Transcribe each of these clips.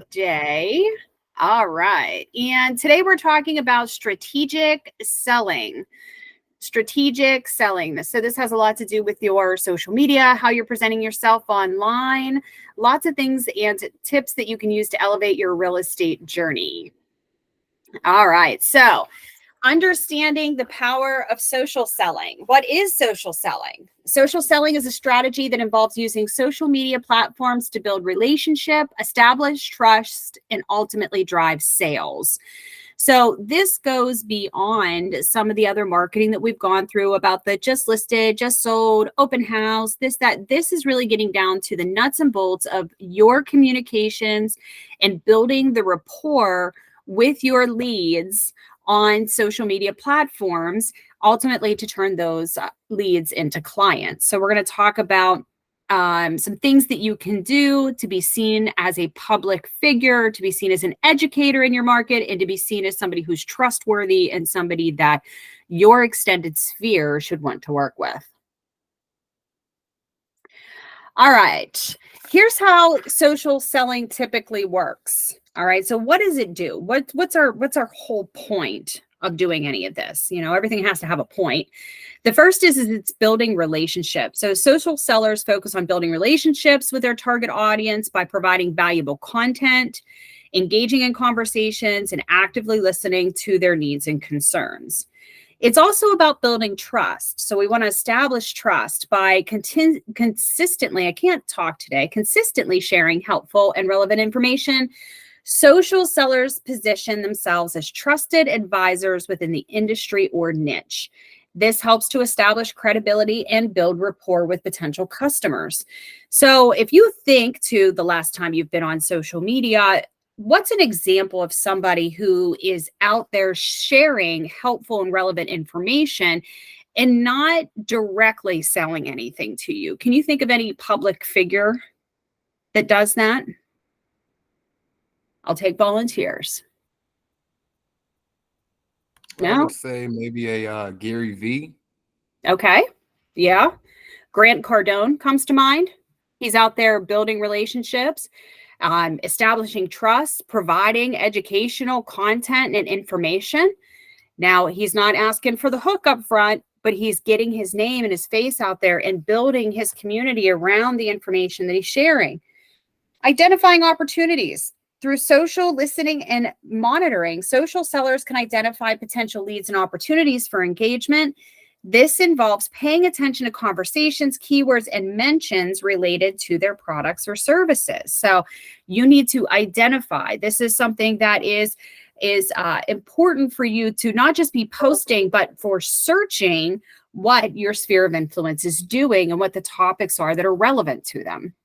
Day. All right. And today we're talking about strategic selling. Strategic selling. So, this has a lot to do with your social media, how you're presenting yourself online, lots of things and tips that you can use to elevate your real estate journey. All right. So, understanding the power of social selling. What is social selling? Social selling is a strategy that involves using social media platforms to build relationship, establish trust, and ultimately drive sales. So this goes beyond some of the other marketing that we've gone through about the just listed, just sold, open house, this, that. This is really getting down to the nuts and bolts of your communications and building the rapport with your leads on social media platforms, ultimately to turn those leads into clients. So we're going to talk about some things that you can do to be seen as a public figure, to be seen as an educator in your market, and to be seen as somebody who's trustworthy and somebody that your extended sphere should want to work with. All right, here's how social selling typically works. All right, so what does it do? What's our whole point of doing any of this? You know, everything has to have a point. The first is it's building relationships. So social sellers focus on building relationships with their target audience by providing valuable content, engaging in conversations, and actively listening to their needs and concerns. It's also about building trust. So we want to establish trust by consistently, I can't talk today, consistently sharing helpful and relevant information. Social sellers position themselves as trusted advisors within the industry or niche. This helps to establish credibility and build rapport with potential customers. So if you think to the last time you've been on social media, what's an example of somebody who is out there sharing helpful and relevant information and not directly selling anything to you? Can you think of any public figure that does that? I'll take volunteers. I No? would say maybe a Gary V. Okay. Yeah. Grant Cardone comes to mind. He's out there building relationships, establishing trust, providing educational content and information. Now, he's not asking for the hook up front, but he's getting his name and his face out there and building his community around the information that he's sharing. Identifying opportunities. Through social listening and monitoring, social sellers can identify potential leads and opportunities for engagement. This involves paying attention to conversations, keywords, and mentions related to their products or services. So you need to identify. This is something that is important for you to not just be posting, but for searching what your sphere of influence is doing and what the topics are that are relevant to them.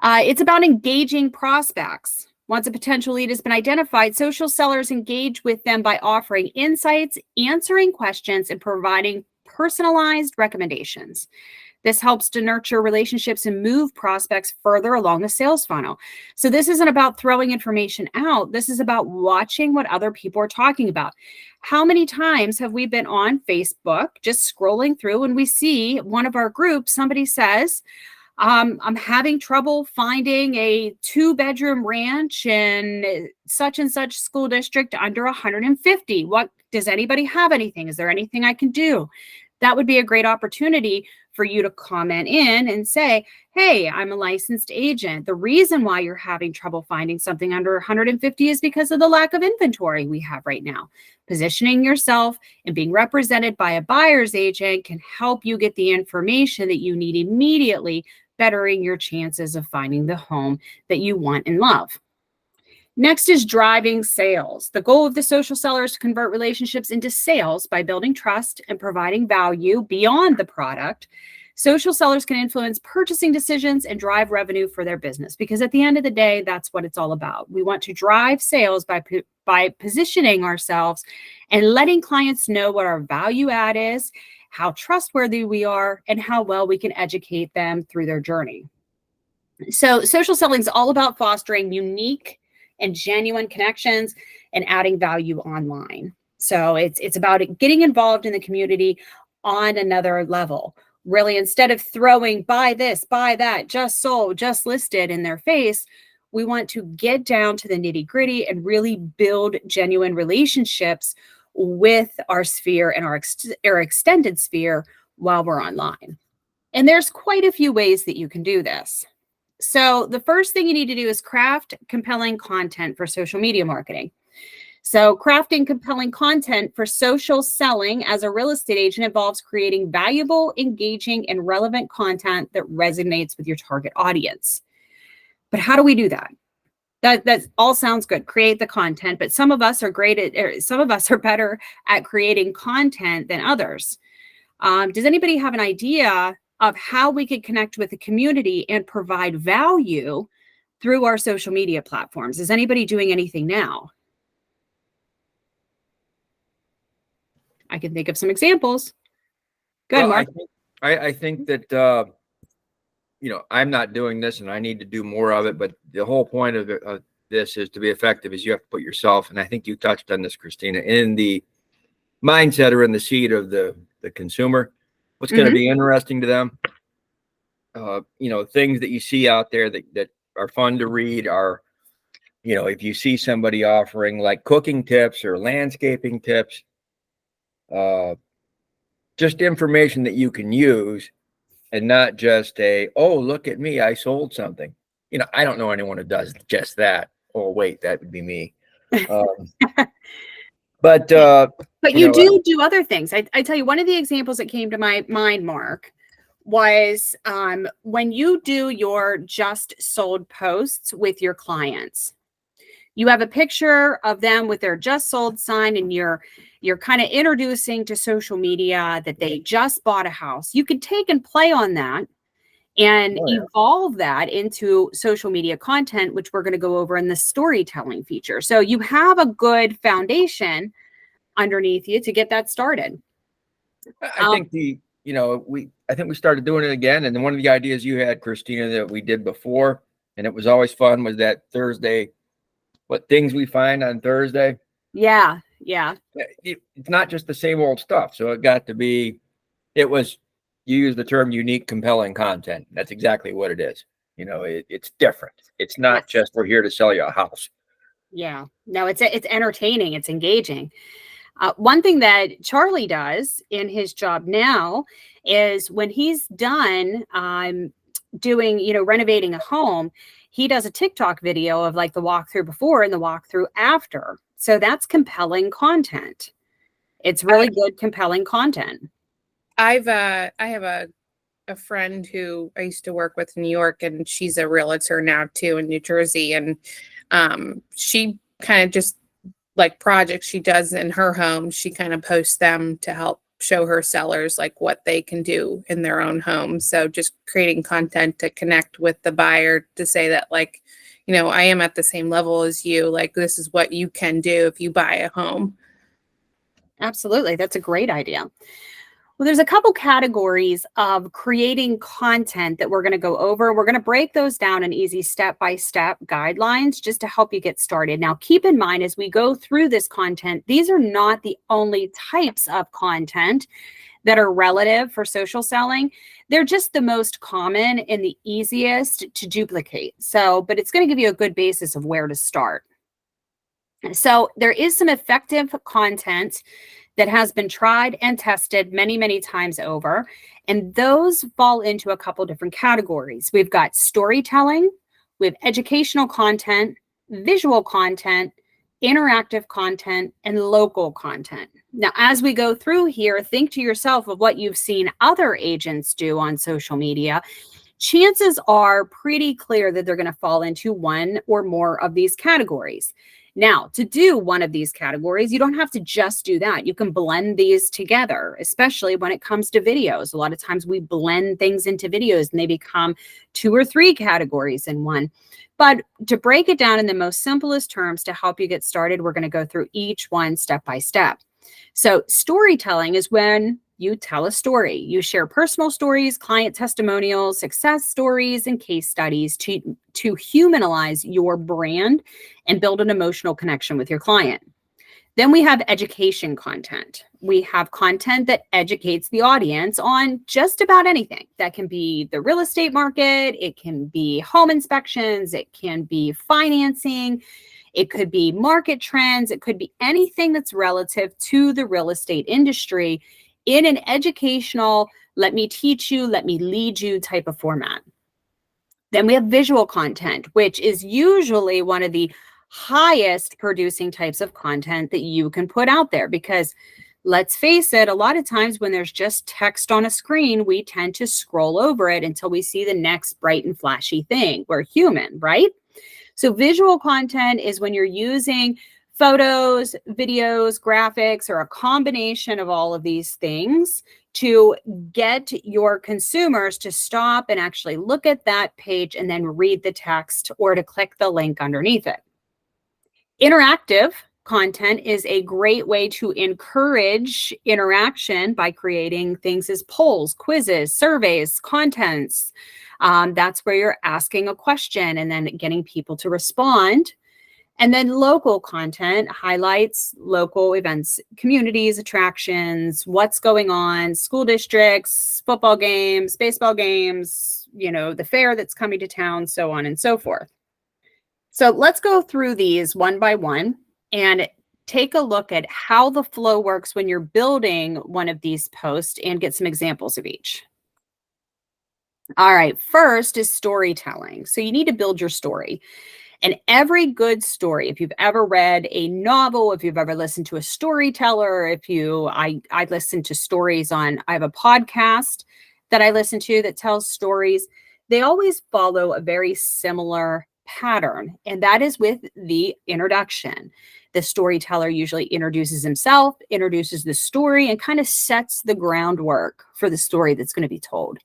It's about engaging prospects. Once a potential lead has been identified, social sellers engage with them by offering insights, answering questions, and providing personalized recommendations. This helps to nurture relationships and move prospects further along the sales funnel. So this isn't about throwing information out. This is about watching what other people are talking about. How many times have we been on Facebook just scrolling through and we see one of our groups, somebody says, I'm having trouble finding a 2-bedroom ranch in such and such school district under 150. What does anybody have anything? Is there anything I can do? That would be a great opportunity for you to comment in and say, hey, I'm a licensed agent. The reason why you're having trouble finding something under 150 is because of the lack of inventory we have right now. Positioning yourself and being represented by a buyer's agent can help you get the information that you need immediately, bettering your chances of finding the home that you want and love. Next is driving sales. The goal of the social seller is to convert relationships into sales by building trust and providing value beyond the product. Social sellers can influence purchasing decisions and drive revenue for their business, because at the end of the day, that's what it's all about. We want to drive sales by positioning ourselves and letting clients know what our value add is, how trustworthy we are, and how well we can educate them through their journey. So social selling is all about fostering unique and genuine connections and adding value online. So it's about getting involved in the community on another level. Really, instead of throwing buy this, buy that, just sold, just listed in their face, we want to get down to the nitty gritty and really build genuine relationships with our sphere and our extended sphere while we're online. And there's quite a few ways that you can do this. So the first thing you need to do is craft compelling content for social media marketing. So crafting compelling content for social selling as a real estate agent involves creating valuable, engaging, and relevant content that resonates with your target audience. But how do we do that? That all sounds good. Create the content, but some of us are better at creating content than others. Does anybody have an idea of how we could connect with the community and provide value through our social media platforms? Is anybody doing anything now? I can think of some examples. Go ahead, Mark. I think that, I'm not doing this and I need to do more of it, but the whole point of this is to be effective is you have to put yourself, and I think you touched on this, Christina, in the mindset or in the seat of the consumer. What's going to be interesting to them? Things that you see out there that are fun to read are, if you see somebody offering like cooking tips or landscaping tips, just information that you can use and not just oh, look at me, I sold something. I don't know anyone who does just that. Oh, wait, that would be me. But you do other things. I tell you, one of the examples that came to my mind, Mark, was when you do your just sold posts with your clients. You have a picture of them with their just sold sign, and you're kind of introducing to social media that they just bought a house. You could take and play on that and evolve that into social media content, which we're going to go over in the storytelling feature. So you have a good foundation underneath you to get that started. I think I think we started doing it again. And one of the ideas you had, Christina, that we did before, and it was always fun, was that Thursday, what things we find on Thursday. Yeah. It's not just the same old stuff. So you use the term unique, compelling content. That's exactly what it is. It's different. It's not just we're here to sell you a house. Yeah, no, it's entertaining. It's engaging. One thing that Charlie does in his job now is when he's done doing, renovating a home, he does a TikTok video of like the walkthrough before and the walkthrough after. So that's compelling content. It's really good, compelling content. I have a friend who I used to work with in New York, and she's a realtor now too in New Jersey. And she kind of just like projects she does in her home, she kind of posts them to help show her sellers like what they can do in their own home. So just creating content to connect with the buyer to say that like, I am at the same level as you. Like, this is what you can do if you buy a home. Absolutely. That's a great idea. Well, there's a couple categories of creating content that we're going to go over. We're going to break those down in easy step-by-step guidelines just to help you get started. Now, keep in mind, as we go through this content, these are not the only types of content that are relative for social selling. They're just the most common and the easiest to duplicate. But it's going to give you a good basis of where to start. So there is some effective content that has been tried and tested many, many times over. And those fall into a couple different categories. We've got storytelling, we have educational content, visual content, interactive content, and local content. Now, as we go through here, think to yourself of what you've seen other agents do on social media. Chances are pretty clear that they're going to fall into one or more of these categories. Now, to do one of these categories, you don't have to just do that. You can blend these together, especially when it comes to videos. A lot of times we blend things into videos and they become 2 or 3 categories in one. But to break it down in the most simplest terms to help you get started, we're going to go through each one step by step. So storytelling is when you tell a story. You share personal stories, client testimonials, success stories, and case studies to humanize your brand and build an emotional connection with your client. Then we have education content. We have content that educates the audience on just about anything. That can be the real estate market, it can be home inspections, it can be financing, it could be market trends, it could be anything that's relative to the real estate industry in an educational, let me teach you, let me lead you type of format. Then we have visual content, which is usually one of the highest producing types of content that you can put out there, because let's face it, a lot of times when there's just text on a screen, we tend to scroll over it until we see the next bright and flashy thing. We're human, right? So visual content is when you're using photos, videos, graphics, or a combination of all of these things to get your consumers to stop and actually look at that page and then read the text or to click the link underneath it. Interactive content is a great way to encourage interaction by creating things as polls, quizzes, surveys, contents. That's where you're asking a question and then getting people to respond. And then local content highlights local events, communities, attractions, what's going on, school districts, football games, baseball games, the fair that's coming to town, so on and so forth. So let's go through these one by one and take a look at how the flow works when you're building one of these posts and get some examples of each. All right, first is storytelling. So you need to build your story. And every good story, if you've ever read a novel, if you've ever listened to a storyteller, I listen to stories I have a podcast that I listen to that tells stories. They always follow a very similar pattern, and that is with the introduction. The storyteller usually introduces himself, introduces the story, and kind of sets the groundwork for the story that's going to be told.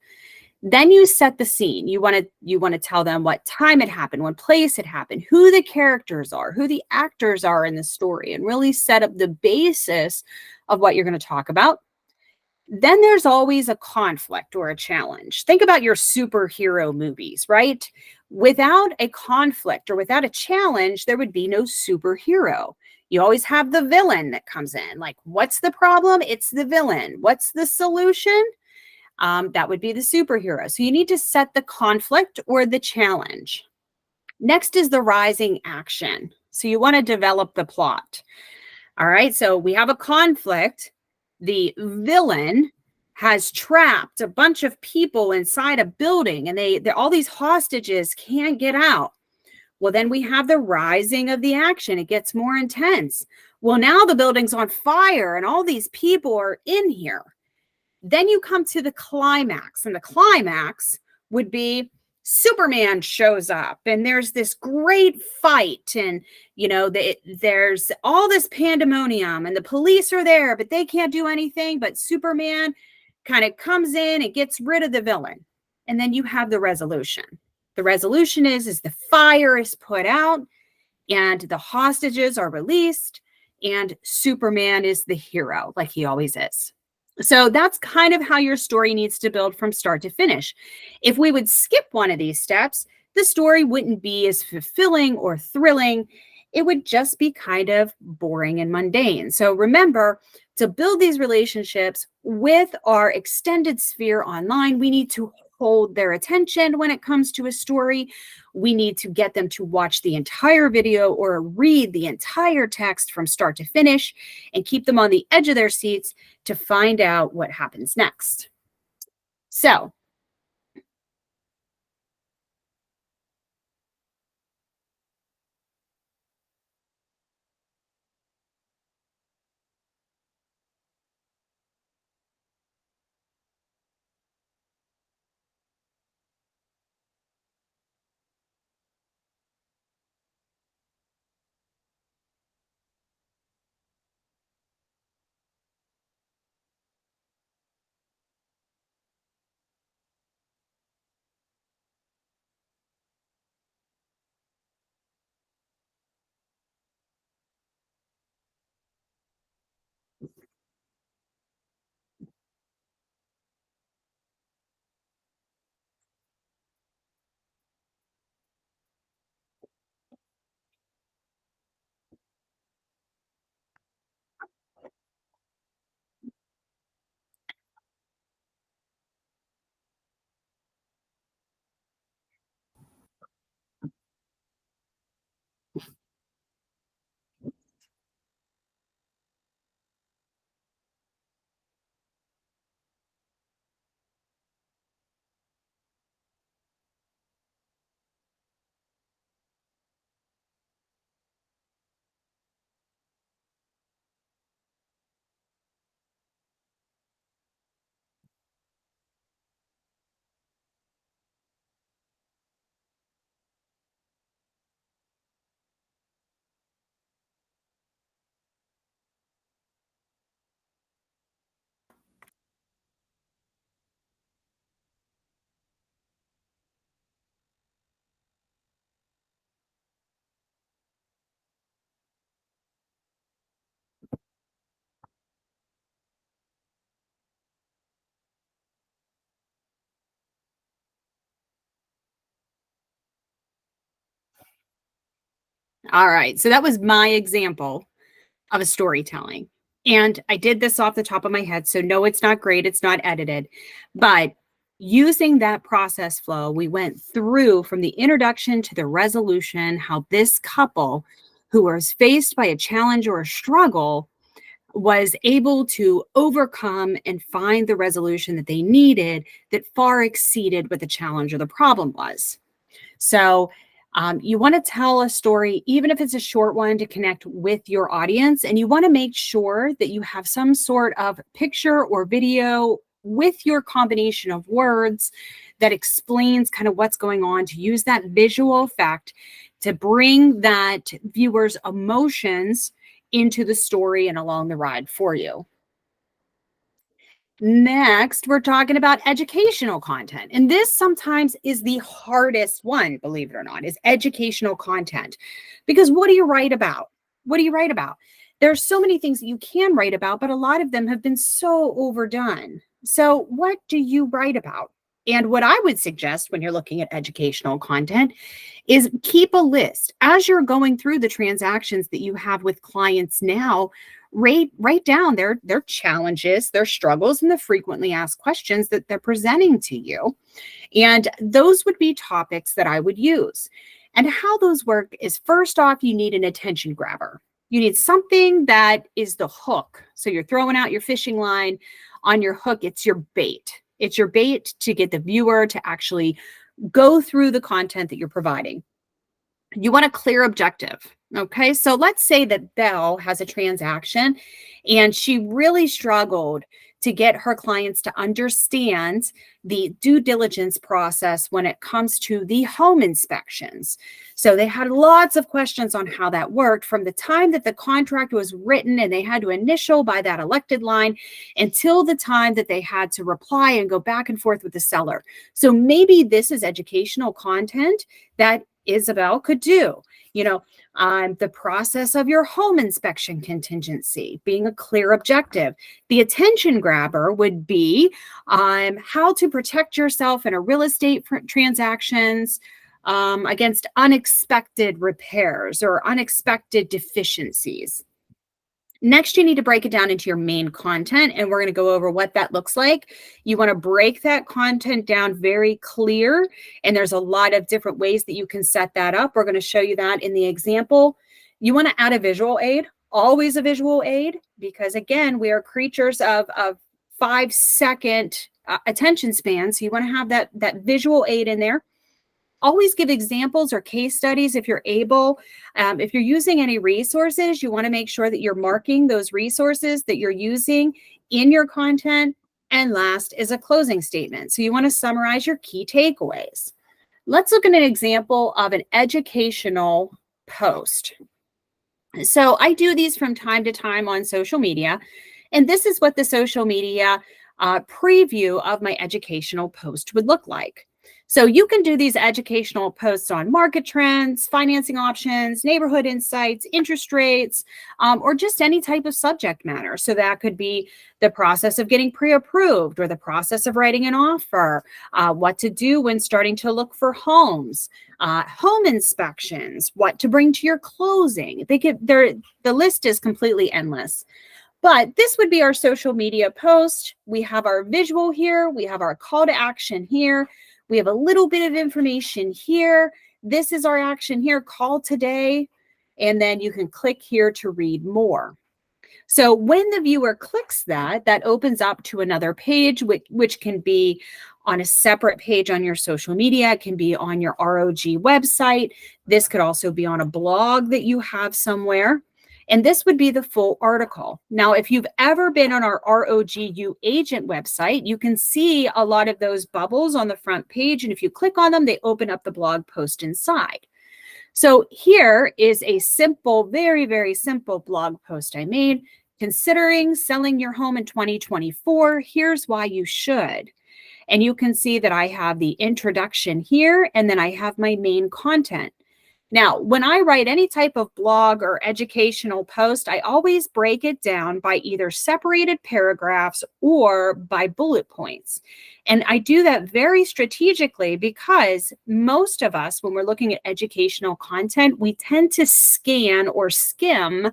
Then you set the scene. You want to tell them what time it happened, what place it happened, who the characters are, who the actors are in the story, and really set up the basis of what you're going to talk about. Then there's always a conflict or a challenge. Think about your superhero movies, right? Without a conflict or without a challenge, there would be no superhero. You always have the villain that comes in. Like, what's the problem? It's the villain. What's the solution? That would be the superhero. So you need to set the conflict or the challenge. Next is the rising action. So you want to develop the plot. All right, so we have a conflict. The villain has trapped a bunch of people inside a building, and they're all these hostages can't get out. Well, then we have the rising of the action. It gets more intense. Well, now the building's on fire and all these people are in here. Then you come to the climax, and the climax would be Superman shows up and there's this great fight, and there's all this pandemonium and the police are there, but they can't do anything. But Superman kind of comes in and gets rid of the villain. And then you have the resolution. The resolution is the fire is put out and the hostages are released, and Superman is the hero, like he always is. So that's kind of how your story needs to build from start to finish. If we would skip one of these steps, the story wouldn't be as fulfilling or thrilling. It would just be kind of boring and mundane. So remember, to build these relationships with our extended sphere online, we need to hold their attention when it comes to a story. We need to get them to watch the entire video or read the entire text from start to finish and keep them on the edge of their seats to find out what happens next. So All right. So that was my example of a storytelling. And I did this off the top of my head. So no, it's not great. It's not edited. But using that process flow, we went through from the introduction to the resolution, how this couple who was faced by a challenge or a struggle was able to overcome and find the resolution that they needed that far exceeded what the challenge or the problem was. So you want to tell a story, even if it's a short one, to connect with your audience. And you want to make sure that you have some sort of picture or video with your combination of words that explains kind of what's going on, to use that visual effect to bring that viewer's emotions into the story and along the ride for you. Next, we're talking about educational content. And this sometimes is the hardest one, believe it or not, is educational content. Because what do you write about? What do you write about? There's so many things that you can write about, but a lot of them have been so overdone. So what do you write about? And what I would suggest when you're looking at educational content is keep a list. As you're going through the transactions that you have with clients now, write down their challenges, their struggles, and the frequently asked questions that they're presenting to you. And those would be topics that I would use. And how those work is, first off, you need an attention grabber. You need something that is the hook. So you're throwing out your fishing line on your hook. It's your bait. It's your bait to get the viewer to actually go through the content that you're providing. You want a clear objective. Okay, so let's say that Belle has a transaction and she really struggled to get her clients to understand the due diligence process when it comes to the home inspections. So they had lots of questions on how that worked from the time that the contract was written and they had to initial by that elected line until the time that they had to reply and go back and forth with the seller. So maybe this is educational content that Isabel could do. You know, the process of your home inspection contingency, being a clear objective. The attention grabber would be how to protect yourself in a real estate transactions against unexpected repairs or unexpected deficiencies. Next, you need to break it down into your main content, and we're going to go over what that looks like. You want to break that content down very clear, and there's a lot of different ways that you can set that up. We're going to show you that in the example. You want to add a visual aid, always a visual aid, because again, we are creatures of 5-second attention span. So you want to have that visual aid in there. Always give examples or case studies if you're able. If you're using any resources, you want to make sure that you're marking those resources that you're using in your content. And last is a closing statement. So you want to summarize your key takeaways. Let's look at an example of an educational post. So I do these from time to time on social media. And this is what the social media preview of my educational post would look like. So you can do these educational posts on market trends, financing options, neighborhood insights, interest rates, or just any type of subject matter. So that could be the process of getting pre-approved or the process of writing an offer, what to do when starting to look for homes, home inspections, what to bring to your closing. The list is completely endless. But this would be our social media post. We have our visual here. We have our call to action here. We have a little bit of information here. This is our action here, call today. And then you can click here to read more. So when the viewer clicks that opens up to another page, which can be on a separate page on your social media. It can be on your ROG website. This could also be on a blog that you have somewhere. And this would be the full article. Now, if you've ever been on our ROGU agent website, you can see a lot of those bubbles on the front page. And if you click on them, they open up the blog post inside. So here is a simple, very, very simple blog post I made. Considering selling your home in 2024, here's why you should. And you can see that I have the introduction here, and then I have my main content. Now, when I write any type of blog or educational post, I always break it down by either separated paragraphs or by bullet points. And I do that very strategically because most of us, when we're looking at educational content, we tend to scan or skim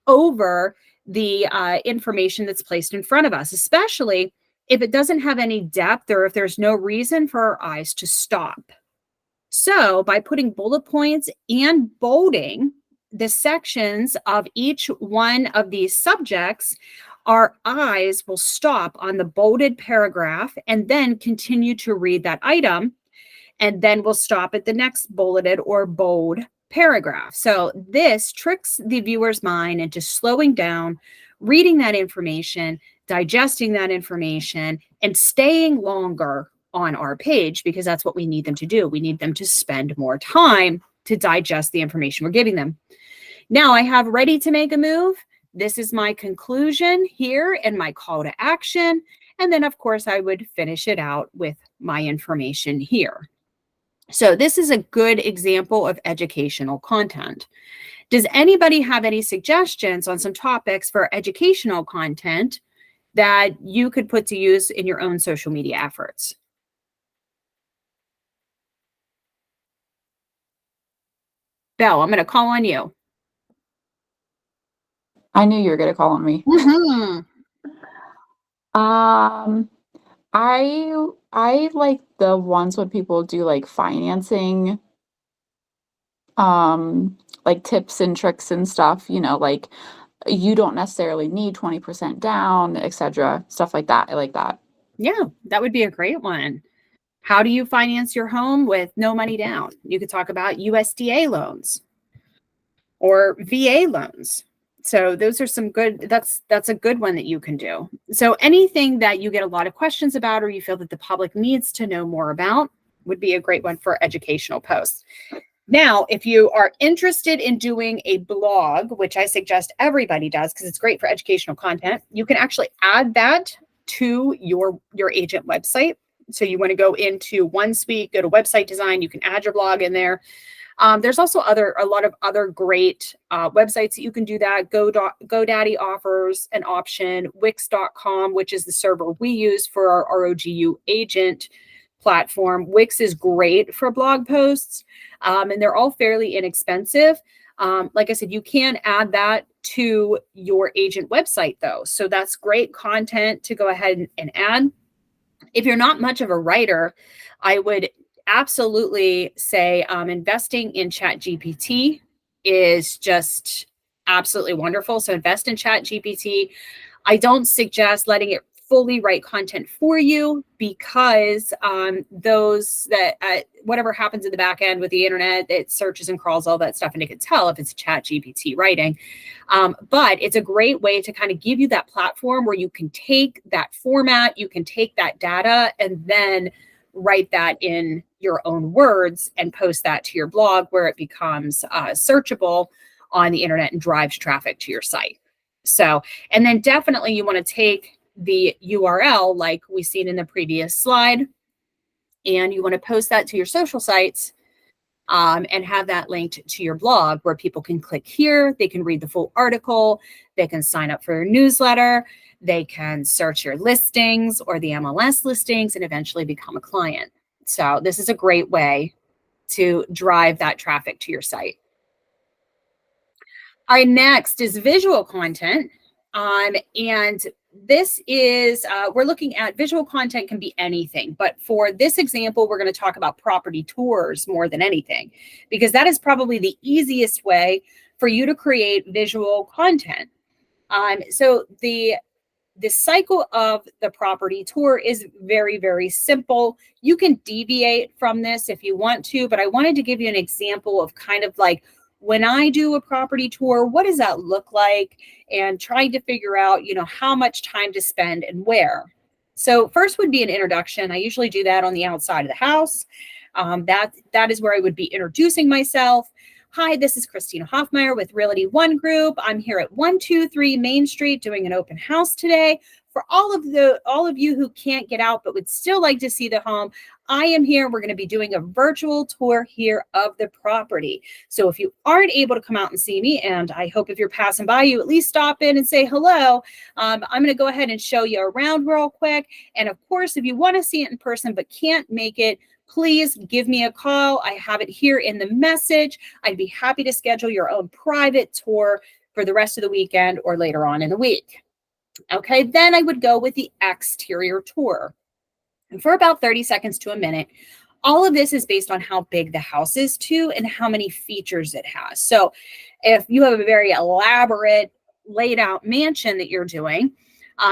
over the information that's placed in front of us, especially if it doesn't have any depth or if there's no reason for our eyes to stop. So by putting bullet points and bolding the sections of each one of these subjects, our eyes will stop on the bolded paragraph and then continue to read that item. And then we'll stop at the next bulleted or bold paragraph. So this tricks the viewer's mind into slowing down, reading that information, digesting that information, and staying longer on our page, because that's what we need them to do. We need them to spend more time to digest the information we're giving them. Now I have ready to make a move. This is my conclusion here and my call to action. And then of course I would finish it out with my information here. So this is a good example of educational content. Does anybody have any suggestions on some topics for educational content that you could put to use in your own social media efforts? Belle, I'm going to call on you. I knew you were going to call on me. I like the ones when people do like financing, like tips and tricks and stuff, you know, like you don't necessarily need 20% down, etc. Stuff like that. I like that. Yeah, that would be a great one. How do you finance your home with no money down? You could talk about USDA loans or VA loans. So those are some good, that's a good one that you can do. So anything that you get a lot of questions about or you feel that the public needs to know more about would be a great one for educational posts. Now, if you are interested in doing a blog, which I suggest everybody does because it's great for educational content, you can actually add that to your agent website. So you want to go into OneSuite, go to website design, you can add your blog in there. There's also a lot of other great websites that you can do that. GoDaddy offers an option. Wix.com, which is the server we use for our ROGU agent platform. Wix is great for blog posts, and they're all fairly inexpensive. Like I said, you can add that to your agent website, though. So that's great content to go ahead and add. If you're not much of a writer, I would absolutely say investing in ChatGPT is just absolutely wonderful. So invest in ChatGPT. I don't suggest letting it fully write content for you because whatever happens in the back end with the internet, it searches and crawls all that stuff, and it can tell if it's ChatGPT writing. But it's a great way to kind of give you that platform where you can take that format, you can take that data, and then write that in your own words and post that to your blog where it becomes searchable on the internet and drives traffic to your site. So, and then definitely you want to take the URL like we seen in the previous slide, and you want to post that to your social sites and have that linked to your blog where people can click here, they can read the full article, they can sign up for your newsletter, they can search your listings or the MLS listings and eventually become a client. So this is a great way to drive that traffic to your site. All right, next is visual content. And this is, we're looking at visual content can be anything, but for this example, we're going to talk about property tours more than anything, because that is probably the easiest way for you to create visual content. So the cycle of the property tour is very, very simple. You can deviate from this if you want to, but I wanted to give you an example of kind of like when I do a property tour, what does that look like? And trying to figure out, you know, how much time to spend and where. So first would be an introduction. I usually do that on the outside of the house. That is where I would be introducing myself. Hi, this is Christina Hoffmeyer with Realty One Group. I'm here at 123 Main Street doing an open house today. For all of you who can't get out but would still like to see the home, I am here. We're going to be doing a virtual tour here of the property. So if you aren't able to come out and see me, and I hope if you're passing by, you at least stop in and say hello. I'm going to go ahead and show you around real quick. And of course, if you want to see it in person but can't make it, please give me a call. I have it here in the message. I'd be happy to schedule your own private tour for the rest of the weekend or later on in the week. Okay, then I would go with the exterior tour. And for about 30 seconds to a minute, all of this is based on how big the house is too and how many features it has. So if you have a very elaborate laid out mansion that you're doing,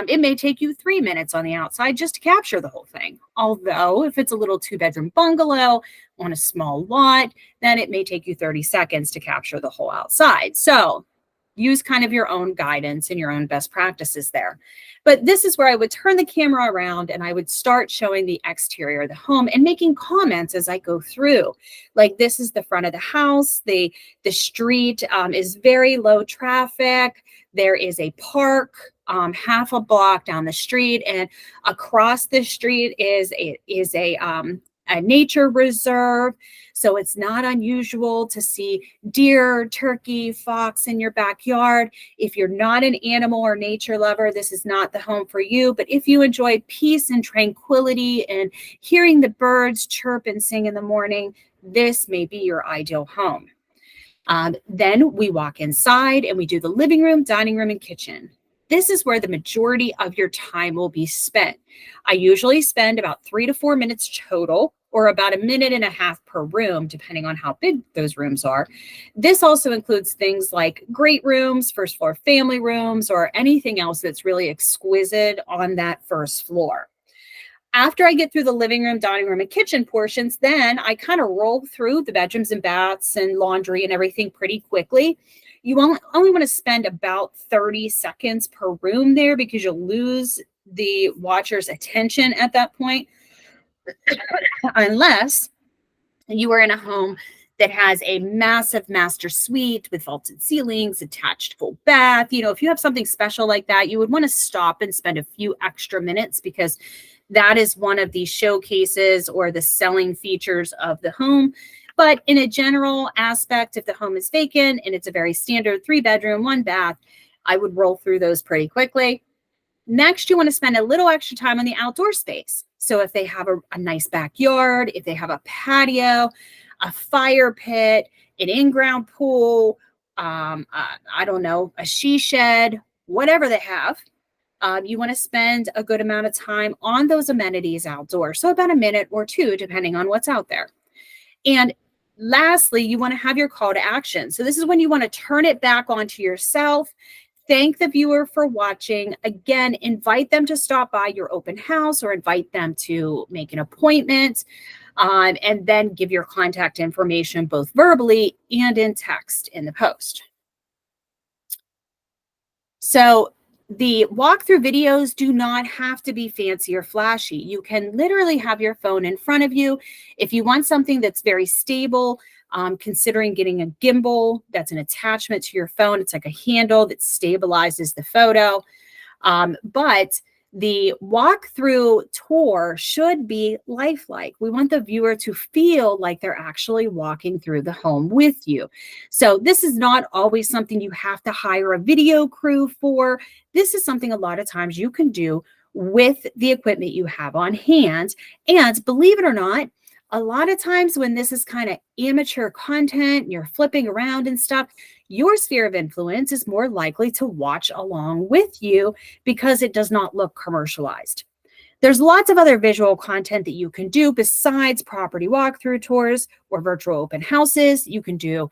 it may take you 3 minutes on the outside just to capture the whole thing. Although if it's a little 2-bedroom bungalow on a small lot, then it may take you 30 seconds to capture the whole outside. So use kind of your own guidance and your own best practices there. But this is where I would turn the camera around and I would start showing the exterior of the home and making comments as I go through. Like, this is the front of the house. The street is very low traffic. There is a park half a block down the street, and across the street is a nature reserve. So it's not unusual to see deer, turkey, fox in your backyard. If you're not an animal or nature lover, this is not the home for you. But if you enjoy peace and tranquility and hearing the birds chirp and sing in the morning, this may be your ideal home. Then we walk inside and we do the living room, dining room, and kitchen. This is where the majority of your time will be spent. I usually spend about 3 to 4 minutes total, or about 1.5 minutes per room, depending on how big those rooms are. This also includes things like great rooms, first floor family rooms, or anything else that's really exquisite on that first floor. After I get through the living room, dining room, and kitchen portions, then I kind of roll through the bedrooms and baths and laundry and everything pretty quickly. You only want to spend about 30 seconds per room there because you'll lose the watcher's attention at that point. Unless you are in a home that has a massive master suite with vaulted ceilings, attached full bath. You know, if you have something special like that, you would want to stop and spend a few extra minutes because that is one of the showcases or the selling features of the home. But in a general aspect, if the home is vacant and it's a very standard 3-bedroom, 1 bath, I would roll through those pretty quickly. Next, you want to spend a little extra time on the outdoor space. So if they have a nice backyard, if they have a patio, a fire pit, an in-ground pool, I don't know, a she shed, whatever they have, you want to spend a good amount of time on those amenities outdoors. So about 1 minute or 2, depending on what's out there. And lastly, you want to have your call to action. So this is when you want to turn it back onto yourself. Thank the viewer for watching. Again, invite them to stop by your open house or invite them to make an appointment, and then give your contact information both verbally and in text in the post. So the walkthrough videos do not have to be fancy or flashy. You can literally have your phone in front of you. If you want something that's very stable, considering getting a gimbal that's an attachment to your phone. It's like a handle that stabilizes the photo. But the walkthrough tour should be lifelike. We want the viewer to feel like they're actually walking through the home with you. So this is not always something you have to hire a video crew for. This is something a lot of times you can do with the equipment you have on hand. And believe it or not, a lot of times when this is kind of amateur content, you're flipping around and stuff, your sphere of influence is more likely to watch along with you because it does not look commercialized. There's lots of other visual content that you can do besides property walkthrough tours or virtual open houses. You can do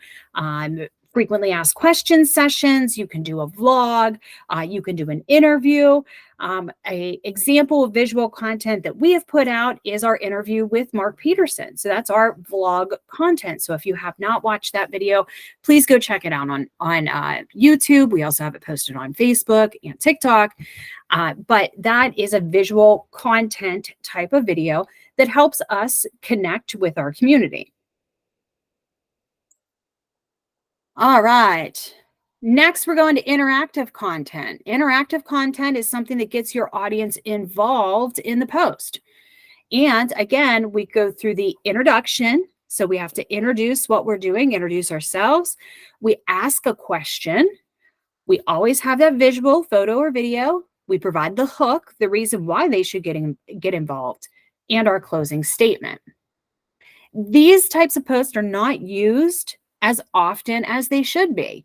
frequently asked questions sessions. You can do a vlog. You can do an interview. An example of visual content that we have put out is our interview with Mark Peterson. So that's our vlog content. So if you have not watched that video, please go check it out on YouTube. We also have it posted on Facebook and TikTok. But that is a visual content type of video that helps us connect with our community. All right. Next, we're going to interactive content. Interactive content is something that gets your audience involved in the post. And again, we go through the introduction. So we have to introduce what we're doing, introduce ourselves. We ask a question. We always have that visual, photo or video. We provide the hook, the reason why they should get involved, and our closing statement. These types of posts are not used as often as they should be.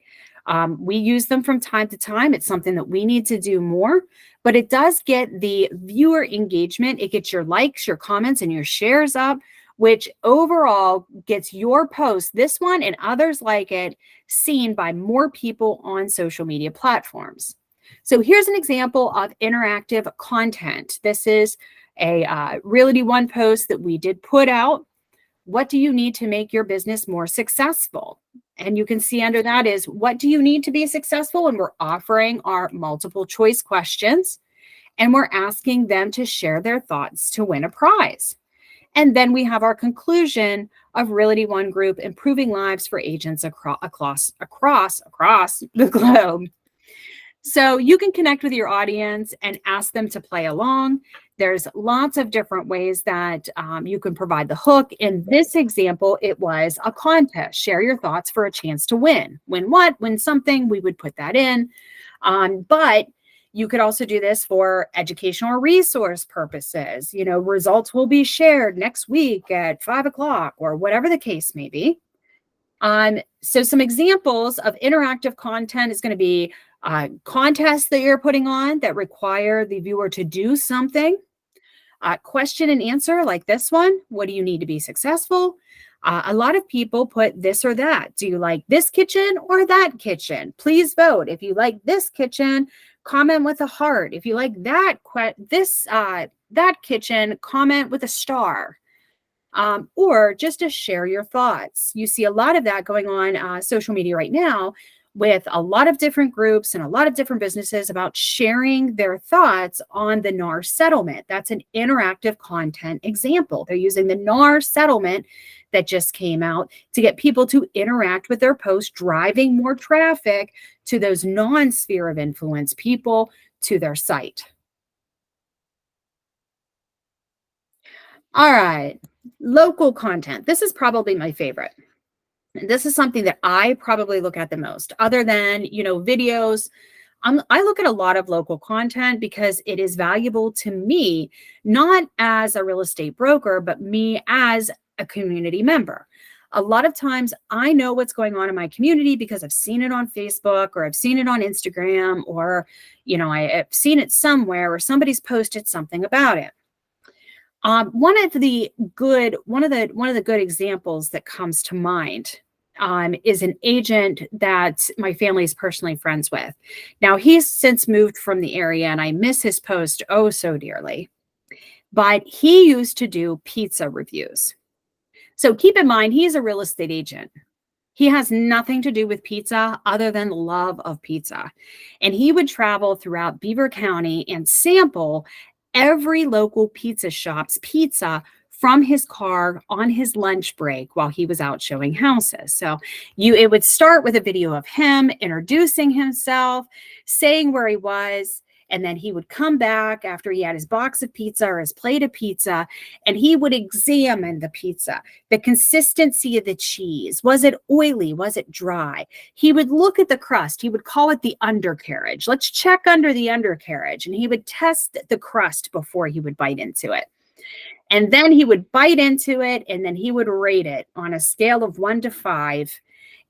We use them from time to time. It's something that we need to do more, but it does get the viewer engagement. It gets your likes, your comments, and your shares up, which overall gets your post, this one and others like it, seen by more people on social media platforms. So here's an example of interactive content. This is a Realty One post that we did put out. What do you need to make your business more successful? And you can see under that is, what do you need to be successful? And we're offering our multiple choice questions, and we're asking them to share their thoughts to win a prize. And then we have our conclusion of Realty One Group, improving lives for agents across the globe. So you can connect with your audience and ask them to play along. There's lots of different ways that you can provide the hook. In this example, it was a contest. Share your thoughts for a chance to win. Win what? Win something. We would put that in. But you could also do this for educational or resource purposes. You know, results will be shared next week at 5 o'clock or whatever the case may be. So some examples of interactive content is going to be contests that you're putting on that require the viewer to do something. Question and answer like this one. What do you need to be successful? A lot of people put this or that. Do you like this kitchen or that kitchen? Please vote. If you like this kitchen, comment with a heart. If you like that kitchen, comment with a star. Or just to share your thoughts. You see a lot of that going on social media right now, with a lot of different groups and a lot of different businesses about sharing their thoughts on the NAR settlement. That's an interactive content example. They're using the NAR settlement that just came out to get people to interact with their post, driving more traffic to those non-sphere of influence people to their site. All right, local content. This is probably my favorite. This is something that I probably look at the most, other than, you know, videos. I look at a lot of local content because it is valuable to me, not as a real estate broker, but me as a community member. A lot of times I know what's going on in my community because I've seen it on Facebook, or I've seen it on Instagram, or, you know, I've seen it somewhere, or somebody's posted something about it. One of the good examples that comes to mind is an agent that my family is personally friends with. Now, he's since moved from the area, and I miss his post oh so dearly. But he used to do pizza reviews. So keep in mind, he's a real estate agent. He has nothing to do with pizza other than love of pizza. And he would travel throughout Beaver County and sample every local pizza shop's pizza from his car on his lunch break while he was out showing houses. So it would start with a video of him introducing himself, saying where he was, and then he would come back after he had his box of pizza or his plate of pizza, and he would examine the pizza, the consistency of the cheese. Was it oily? Was it dry? He would look at the crust. He would call it the undercarriage. Let's check under the undercarriage. And he would test the crust before he would bite into it. And then he would bite into it, and then he would rate it on a scale of 1 to 5.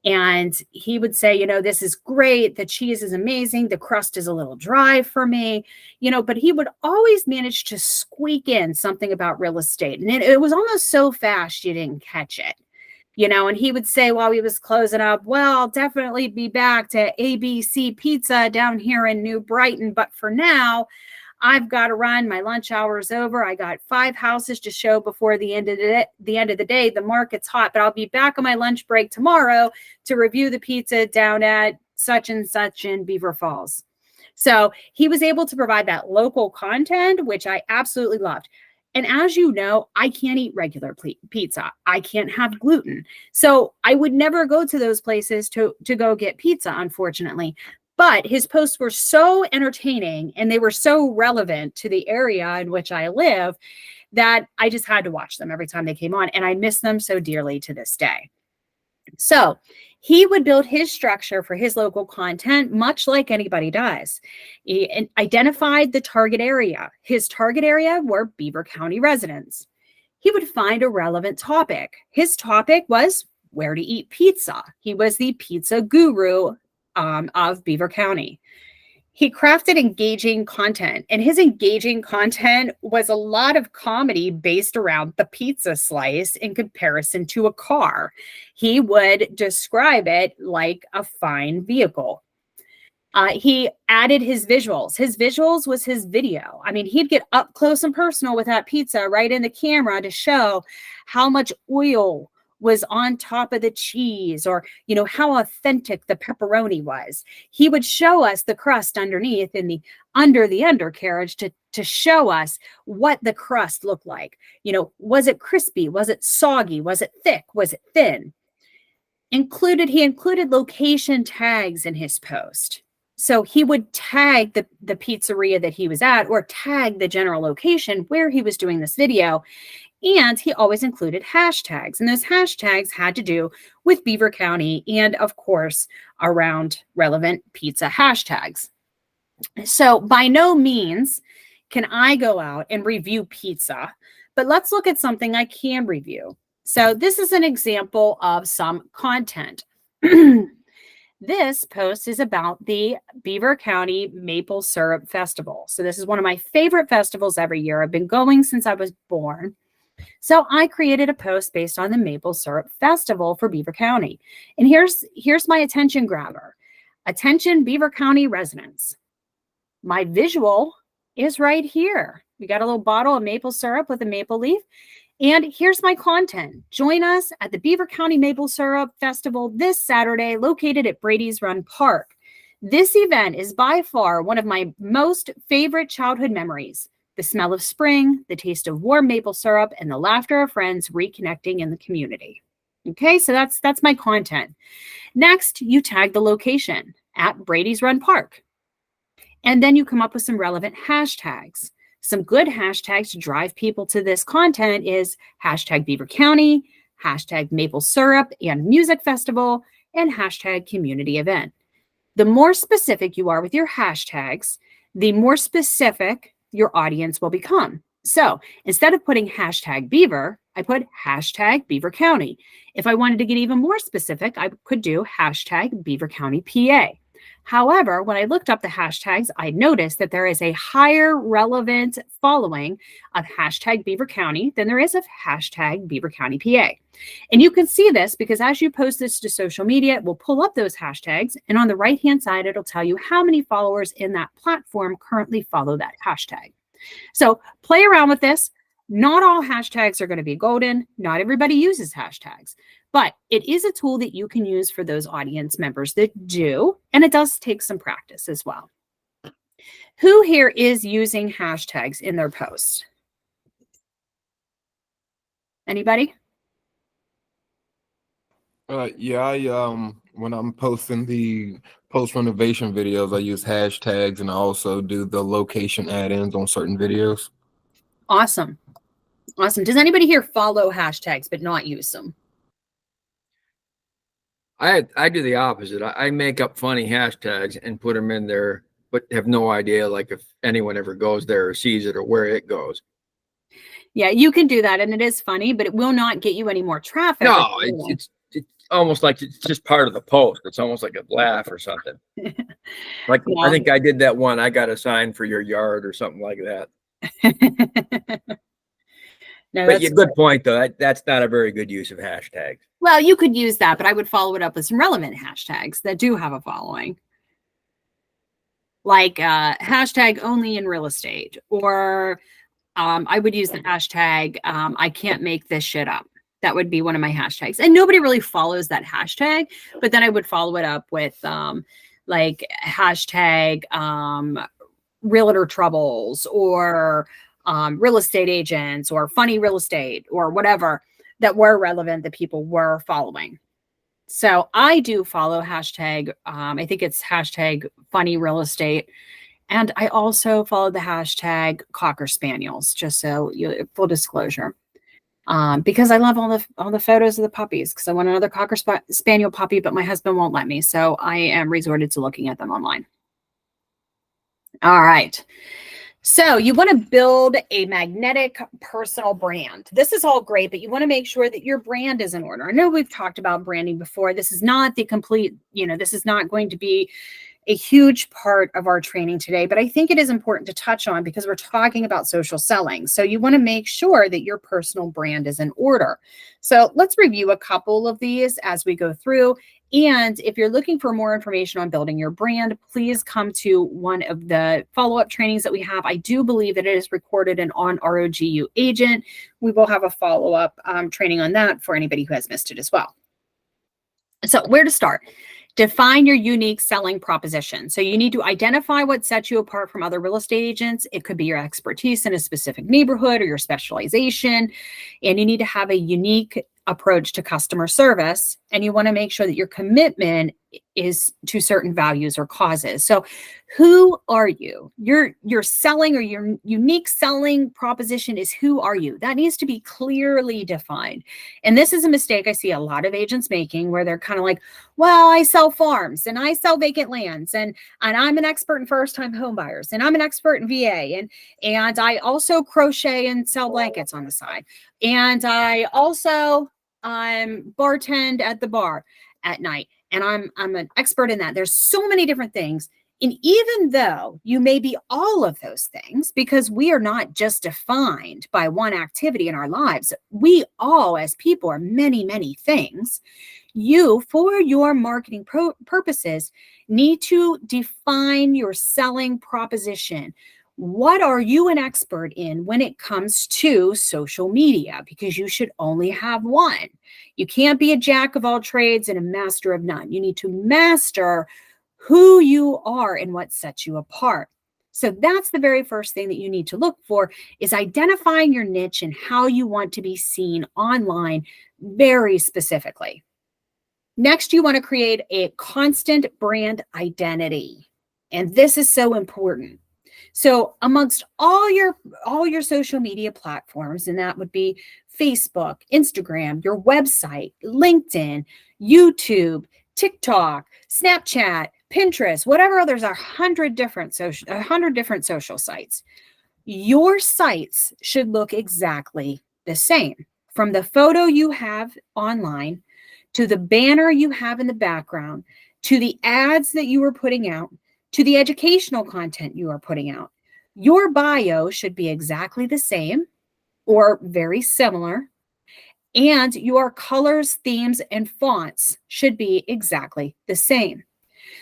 And he would say, you know, this is great. The cheese is amazing. The crust is a little dry for me, you know, but he would always manage to squeak in something about real estate. And it was almost so fast you didn't catch it, you know, and he would say while he was closing up, well, I'll definitely be back to ABC Pizza down here in New Brighton. But for now, I've got to run. My lunch hour is over. I got 5 houses to show before the end of the day. The market's hot, but I'll be back on my lunch break tomorrow to review the pizza down at such and such in Beaver Falls. So he was able to provide that local content, which I absolutely loved. And as you know, I can't eat regular pizza. I can't have gluten. So I would never go to those places to go get pizza, unfortunately. But his posts were so entertaining and they were so relevant to the area in which I live that I just had to watch them every time they came on. And I miss them so dearly to this day. So he would build his structure for his local content, much like anybody does. He identified the target area. His target area were Beaver County residents. He would find a relevant topic. His topic was where to eat pizza. He was the pizza guru of Beaver County. He crafted engaging content, and his engaging content was a lot of comedy based around the pizza slice in comparison to a car. He would describe it like a fine vehicle. He added his visuals. His visuals was his video. I mean, he'd get up close and personal with that pizza right in the camera to show how much oil was on top of the cheese, or, you know, how authentic the pepperoni was. He would show us the crust underneath in the undercarriage to show us what the crust looked like. You know, was it crispy? Was it soggy? Was it thick? Was it thin? He included location tags in his post. So he would tag the pizzeria that he was at, or tag the general location where he was doing this video. And he always included hashtags. And those hashtags had to do with Beaver County and, of course, around relevant pizza hashtags. So by no means can I go out and review pizza, but let's look at something I can review. So this is an example of some content. This post is about the Beaver County Maple Syrup Festival. So this is one of my favorite festivals every year. I've been going since I was born. So I created a post based on the Maple Syrup Festival for Beaver County. And here's my attention grabber. Attention Beaver County residents. My visual is right here. We got a little bottle of maple syrup with a maple leaf. And here's my content. Join us at the Beaver County Maple Syrup Festival this Saturday, located at Brady's Run Park. This event is by far one of my most favorite childhood memories. The smell of spring, the taste of warm maple syrup, and the laughter of friends reconnecting in the community. Okay, so that's my content. Next, you tag the location at Brady's Run Park. And then you come up with some relevant hashtags. Some good hashtags to drive people to this content is hashtag Beaver County, hashtag Maple Syrup and Music Festival, and hashtag Community Event. The more specific you are with your hashtags, the more specific your audience will become. So instead of putting hashtag Beaver, I put hashtag Beaver County. If I wanted to get even more specific, I could do hashtag Beaver County PA. However, when I looked up the hashtags, I noticed that there is a higher relevant following of hashtag Beaver County than there is of hashtag Beaver County PA. And you can see this because as you post this to social media, it will pull up those hashtags. And on the right-hand side, it'll tell you how many followers in that platform currently follow that hashtag. So play around with this. Not all hashtags are going to be golden. Not everybody uses hashtags. But it is a tool that you can use for those audience members that do, and it does take some practice as well. Who here is using hashtags in their posts? Anybody? Yeah, I when I'm posting the post renovation videos, I use hashtags, and I also do the location add-ins on certain videos. Awesome. Awesome. Does anybody here follow hashtags but not use them? I do the opposite. I make up funny hashtags and put them in there, but have no idea like if anyone ever goes there or sees it or where it goes. Yeah, you can do that, and it is funny, but it will not get you any more traffic. No, it's almost like it's just part of the post. It's almost like a laugh or something. Like Yeah. I think I did that one. I got a sign for your yard or something like that. No, But that's yeah, good point though. That's not a very good use of hashtags. well, you could use that, but I would follow it up with some relevant hashtags that do have a following. Like hashtag only in real estate, or I would use the hashtag I can't make this shit up. That would be one of my hashtags. And nobody really follows that hashtag, but then I would follow it up with like hashtag realtor troubles, or real estate agents, or funny real estate, or whatever that were relevant that people were following. So I do follow hashtag, I think it's hashtag funny real estate. And I also follow the hashtag Cocker Spaniels, just so you full disclosure. Because I love all the photos of the puppies, because I want another Cocker Spaniel puppy, but my husband won't let me. So I am resorted to looking at them online. All right. So you want to build a magnetic personal brand. This is all great, but you want to make sure that your brand is in order. I know we've talked about branding before. This is not the complete, this is not going to be a huge part of our training today, but I think it is important to touch on because we're talking about social selling. So you want to make sure that your personal brand is in order. So let's review a couple of these as we go through. And if you're looking for more information on building your brand, please come to one of the follow-up trainings that we have. I do believe that it is recorded and on ROGU Agent. We will have a follow-up training on that for anybody who has missed it as well. So where to start? Define your unique selling proposition. So you need to identify what sets you apart from other real estate agents. It could be your expertise in a specific neighborhood or your specialization. And you need to have a unique approach to customer service. And you want to make sure that your commitment is to certain values or causes. So who are you? Your selling or your unique selling proposition is who are you? That needs to be clearly defined. And this is a mistake I see a lot of agents making where they're kind of like, well, I sell farms and I sell vacant lands and I'm an expert in first-time home buyers and I'm an expert in VA and I also crochet and sell blankets on the side. And I also bartend at the bar at night. And I'm an expert in that. There's so many different things. And even though you may be all of those things, because we are not just defined by one activity in our lives, we all as people are many, many things. You, for your marketing purposes, need to define your selling proposition. What are you an expert in when it comes to social media? Because you should only have one. You can't be a jack of all trades and a master of none. You need to master who you are and what sets you apart. So that's the very first thing that you need to look for is identifying your niche and how you want to be seen online very specifically. Next, you want to create a constant brand identity. And this is so important. So amongst all your social media platforms, and that would be Facebook, Instagram, your website, LinkedIn, YouTube, TikTok, Snapchat, Pinterest, whatever others are, 100 different social sites. Your sites should look exactly the same. From the photo you have online, to the banner you have in the background, to the ads that you are putting out, to the educational content you are putting out. Your bio should be exactly the same or very similar, and your colors, themes, and fonts should be exactly the same.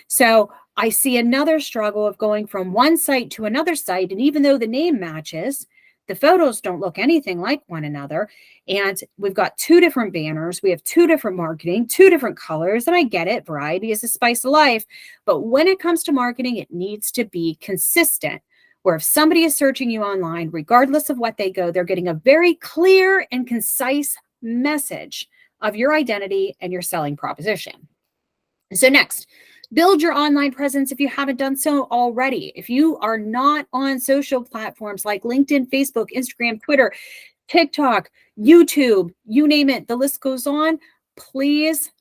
So I see another struggle of going from one site to another site, and even though the name matches, the photos don't look anything like one another. And we've got two different banners. We have two different marketing, two different colors. And I get it. Variety is the spice of life. But when it comes to marketing, it needs to be consistent. Where if somebody is searching you online, regardless of what they go, they're getting a very clear and concise message of your identity and your selling proposition. So next, build your online presence if you haven't done so already. If you are not on social platforms like LinkedIn, Facebook, Instagram, Twitter, TikTok, YouTube, you name it, the list goes on, please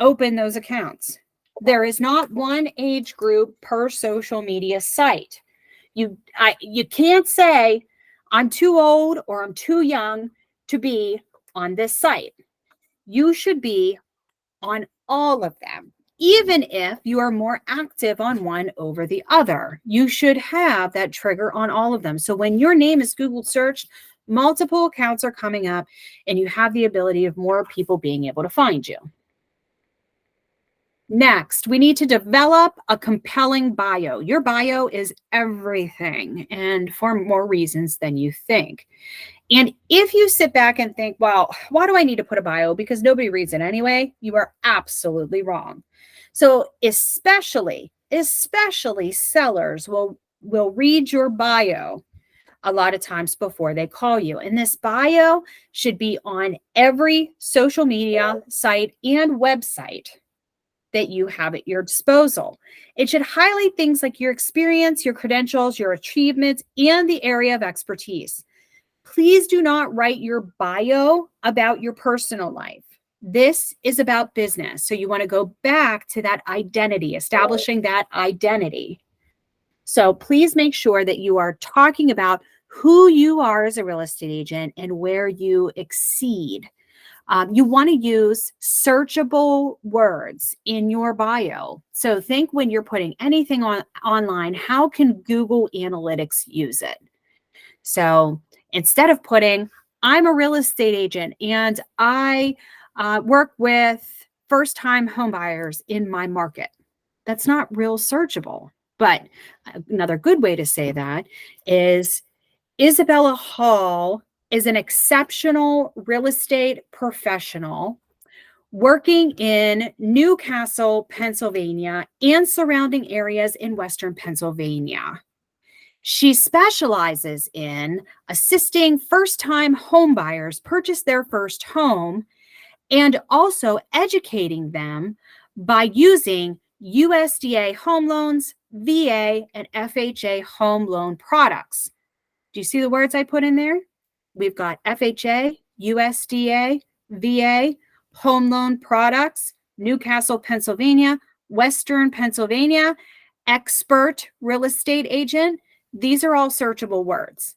open those accounts. There is not one age group per social media site. You can't say I'm too old or I'm too young to be on this site. You should be on all of them. Even if you are more active on one over the other, you should have that trigger on all of them. So when your name is Google searched, multiple accounts are coming up and you have the ability of more people being able to find you. Next, we need to develop a compelling bio. Your bio is everything and for more reasons than you think. And if you sit back and think, well, why do I need to put a bio? Because nobody reads it anyway, you are absolutely wrong. So especially sellers will read your bio a lot of times before they call you. And this bio should be on every social media site and website that you have at your disposal. It should highlight things like your experience, your credentials, your achievements, and the area of expertise. Please do not write your bio about your personal life. This is about business. So you want to go back to that identity, establishing that identity. So please make sure that you are talking about who you are as a real estate agent and where you exceed. You want to use searchable words in your bio. So think when you're putting anything online, how can Google Analytics use it? So instead of putting, I'm a real estate agent and I work with first-time homebuyers in my market. That's not real searchable. But another good way to say that is Isabella Hall is an exceptional real estate professional working in Newcastle, Pennsylvania, and surrounding areas in Western Pennsylvania. She specializes in assisting first-time homebuyers purchase their first home and also educating them by using USDA home loans, VA, and FHA home loan products. Do you see the words I put in there? We've got FHA, USDA, VA, home loan products, Newcastle, Pennsylvania, Western Pennsylvania, expert real estate agent. These are all searchable words.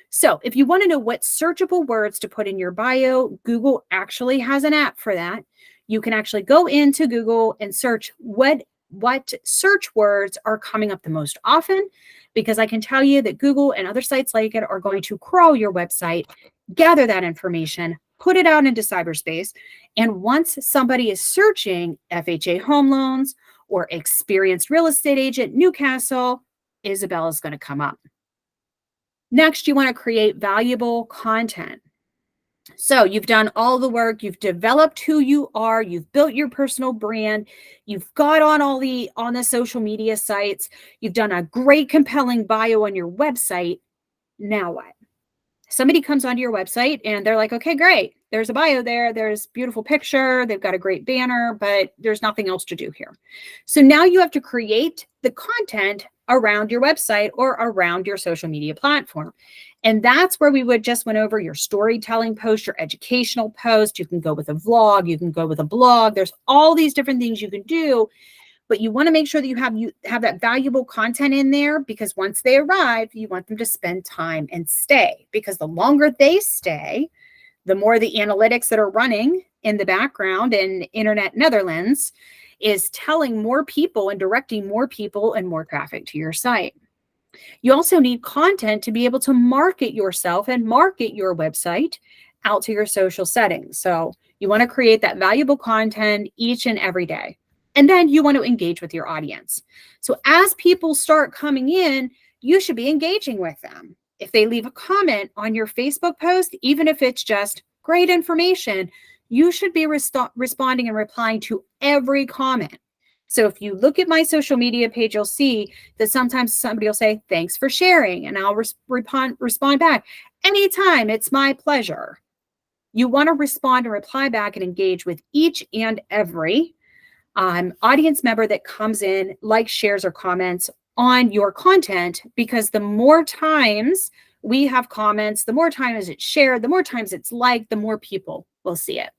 So if you want to know what searchable words to put in your bio, Google actually has an app for that. You can actually go into Google and search what search words are coming up the most often, because I can tell you that Google and other sites like it are going to crawl your website, gather that information, put it out into cyberspace. And once somebody is searching FHA home loans or experienced real estate agent Newcastle, Isabella's going to come up. Next, you want to create valuable content. So you've done all the work, you've developed who you are, you've built your personal brand, you've got on the social media sites, you've done a great compelling bio on your website. Now what? Somebody comes onto your website and they're like, okay, great. There's a bio there. There's a beautiful picture. They've got a great banner, but there's nothing else to do here. So now you have to create the content around your website or around your social media platform. And that's where we just went over your storytelling post, your educational post. You can go with a vlog. You can go with a blog. There's all these different things you can do. But you want to make sure that you have that valuable content in there, because once they arrive, you want them to spend time and stay, because the longer they stay, the more the analytics that are running in the background in Internet Netherlands is telling more people and directing more people and more traffic to your site. You also need content to be able to market yourself and market your website out to your social settings. So you want to create that valuable content each and every day. And then you want to engage with your audience. So as people start coming in, you should be engaging with them. If they leave a comment on your Facebook post, even if it's just great information, you should be responding and replying to every comment. So if you look at my social media page, you'll see that sometimes somebody will say, thanks for sharing. And I'll respond back. Anytime, it's my pleasure. You want to respond and reply back and engage with each and every audience member that comes in, likes, shares, or comments on your content, because the more times we have comments, the more times it's shared, the more times it's liked, the more people will see it.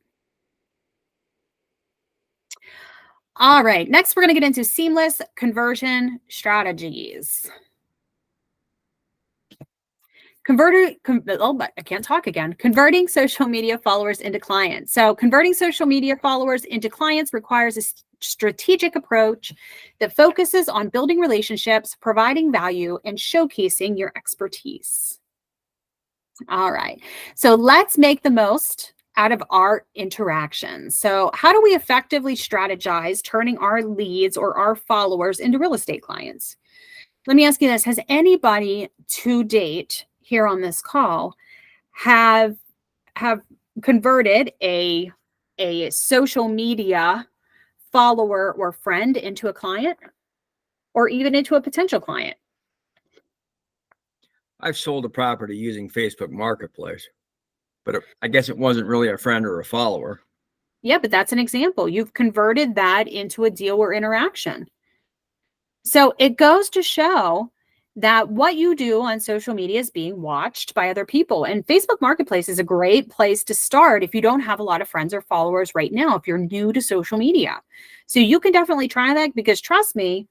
All right, next we're going to get into seamless conversion strategies. Converting social media followers into clients. So converting social media followers into clients requires a strategic approach that focuses on building relationships, providing value, and showcasing your expertise. All right, so let's make the most out of our interactions. So how do we effectively strategize turning our leads or our followers into real estate clients? Let me ask you this. Has anybody to date here on this call have converted a social media follower or friend into a client, or even into a potential client? I've sold a property using Facebook Marketplace, but I guess it wasn't really a friend or a follower. Yeah, but that's an example. You've converted that into a deal or interaction. So it goes to show that what you do on social media is being watched by other people. And Facebook Marketplace is a great place to start if you don't have a lot of friends or followers right now, if you're new to social media. So you can definitely try that, because trust me,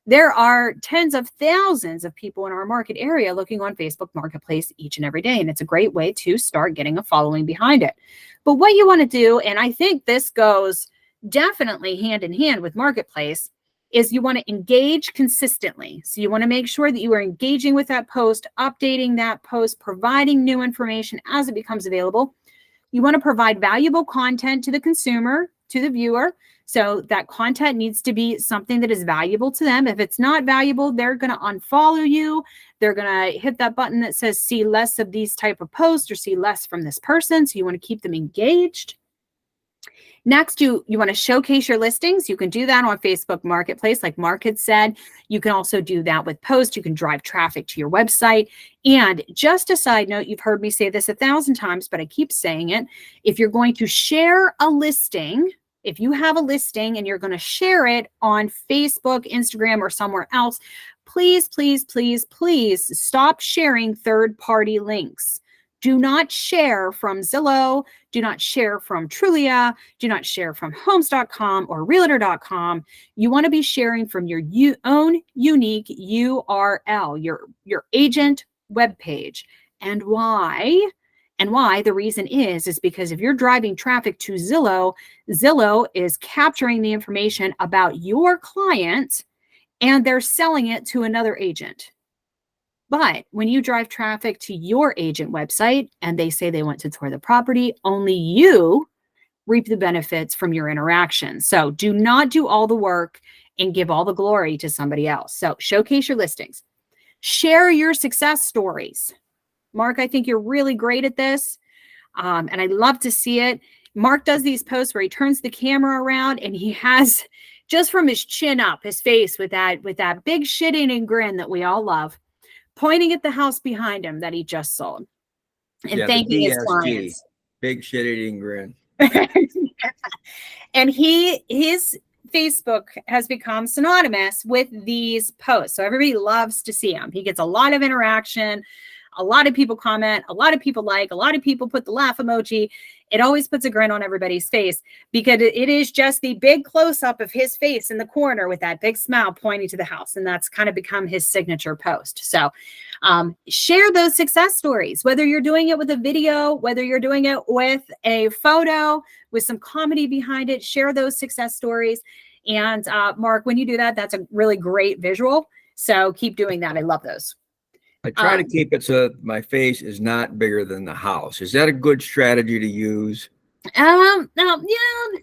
there are tens of thousands of people in our market area looking on Facebook Marketplace each and every day. And it's a great way to start getting a following behind it. But what you want to do, and I think this goes definitely hand in hand with Marketplace, is you want to engage consistently. So you want to make sure that you are engaging with that post, updating that post, providing new information as it becomes available. You want to provide valuable content to the consumer, to the viewer. So that content needs to be something that is valuable to them. If it's not valuable, they're going to unfollow you. They're going to hit that button that says see less of these type of posts or see less from this person. So you want to keep them engaged. Next, you want to showcase your listings. You can do that on Facebook Marketplace, like Mark had said. You can also do that with posts. You can drive traffic to your website. And just a side note, you've heard me say this 1,000 times, but I keep saying it. If you're going to share a listing, if you have a listing and you're going to share it on Facebook, Instagram, or somewhere else, please, please, please, please stop sharing third-party links. Do not share from Zillow. Do not share from Trulia. Do not share from homes.com or realtor.com. You want to be sharing from your own unique URL, your agent webpage. And why? And why? The reason is because if you're driving traffic to Zillow, Zillow is capturing the information about your client and they're selling it to another agent. But when you drive traffic to your agent website and they say they want to tour the property, only you reap the benefits from your interaction. So do not do all the work and give all the glory to somebody else. So showcase your listings. Share your success stories. Mark, I think you're really great at this. And I love to see it. Mark does these posts where he turns the camera around and he has, just from his chin up, his face with that big shit-eating grin that we all love, pointing at the house behind him that he just sold and thanking his clients. Big shit-eating grin. And his Facebook has become synonymous with these posts. So everybody loves to see him. He gets a lot of interaction. A lot of people comment, a lot of people like, a lot of people put the laugh emoji. It always puts a grin on everybody's face because it is just the big close-up of his face in the corner with that big smile pointing to the house. And that's kind of become his signature post. So share those success stories, whether you're doing it with a video, whether you're doing it with a photo, with some comedy behind it, share those success stories. And Mark, when you do that, that's a really great visual. So keep doing that. I love those. I try to keep it so that my face is not bigger than the house. Is that a good strategy to use? No, yeah.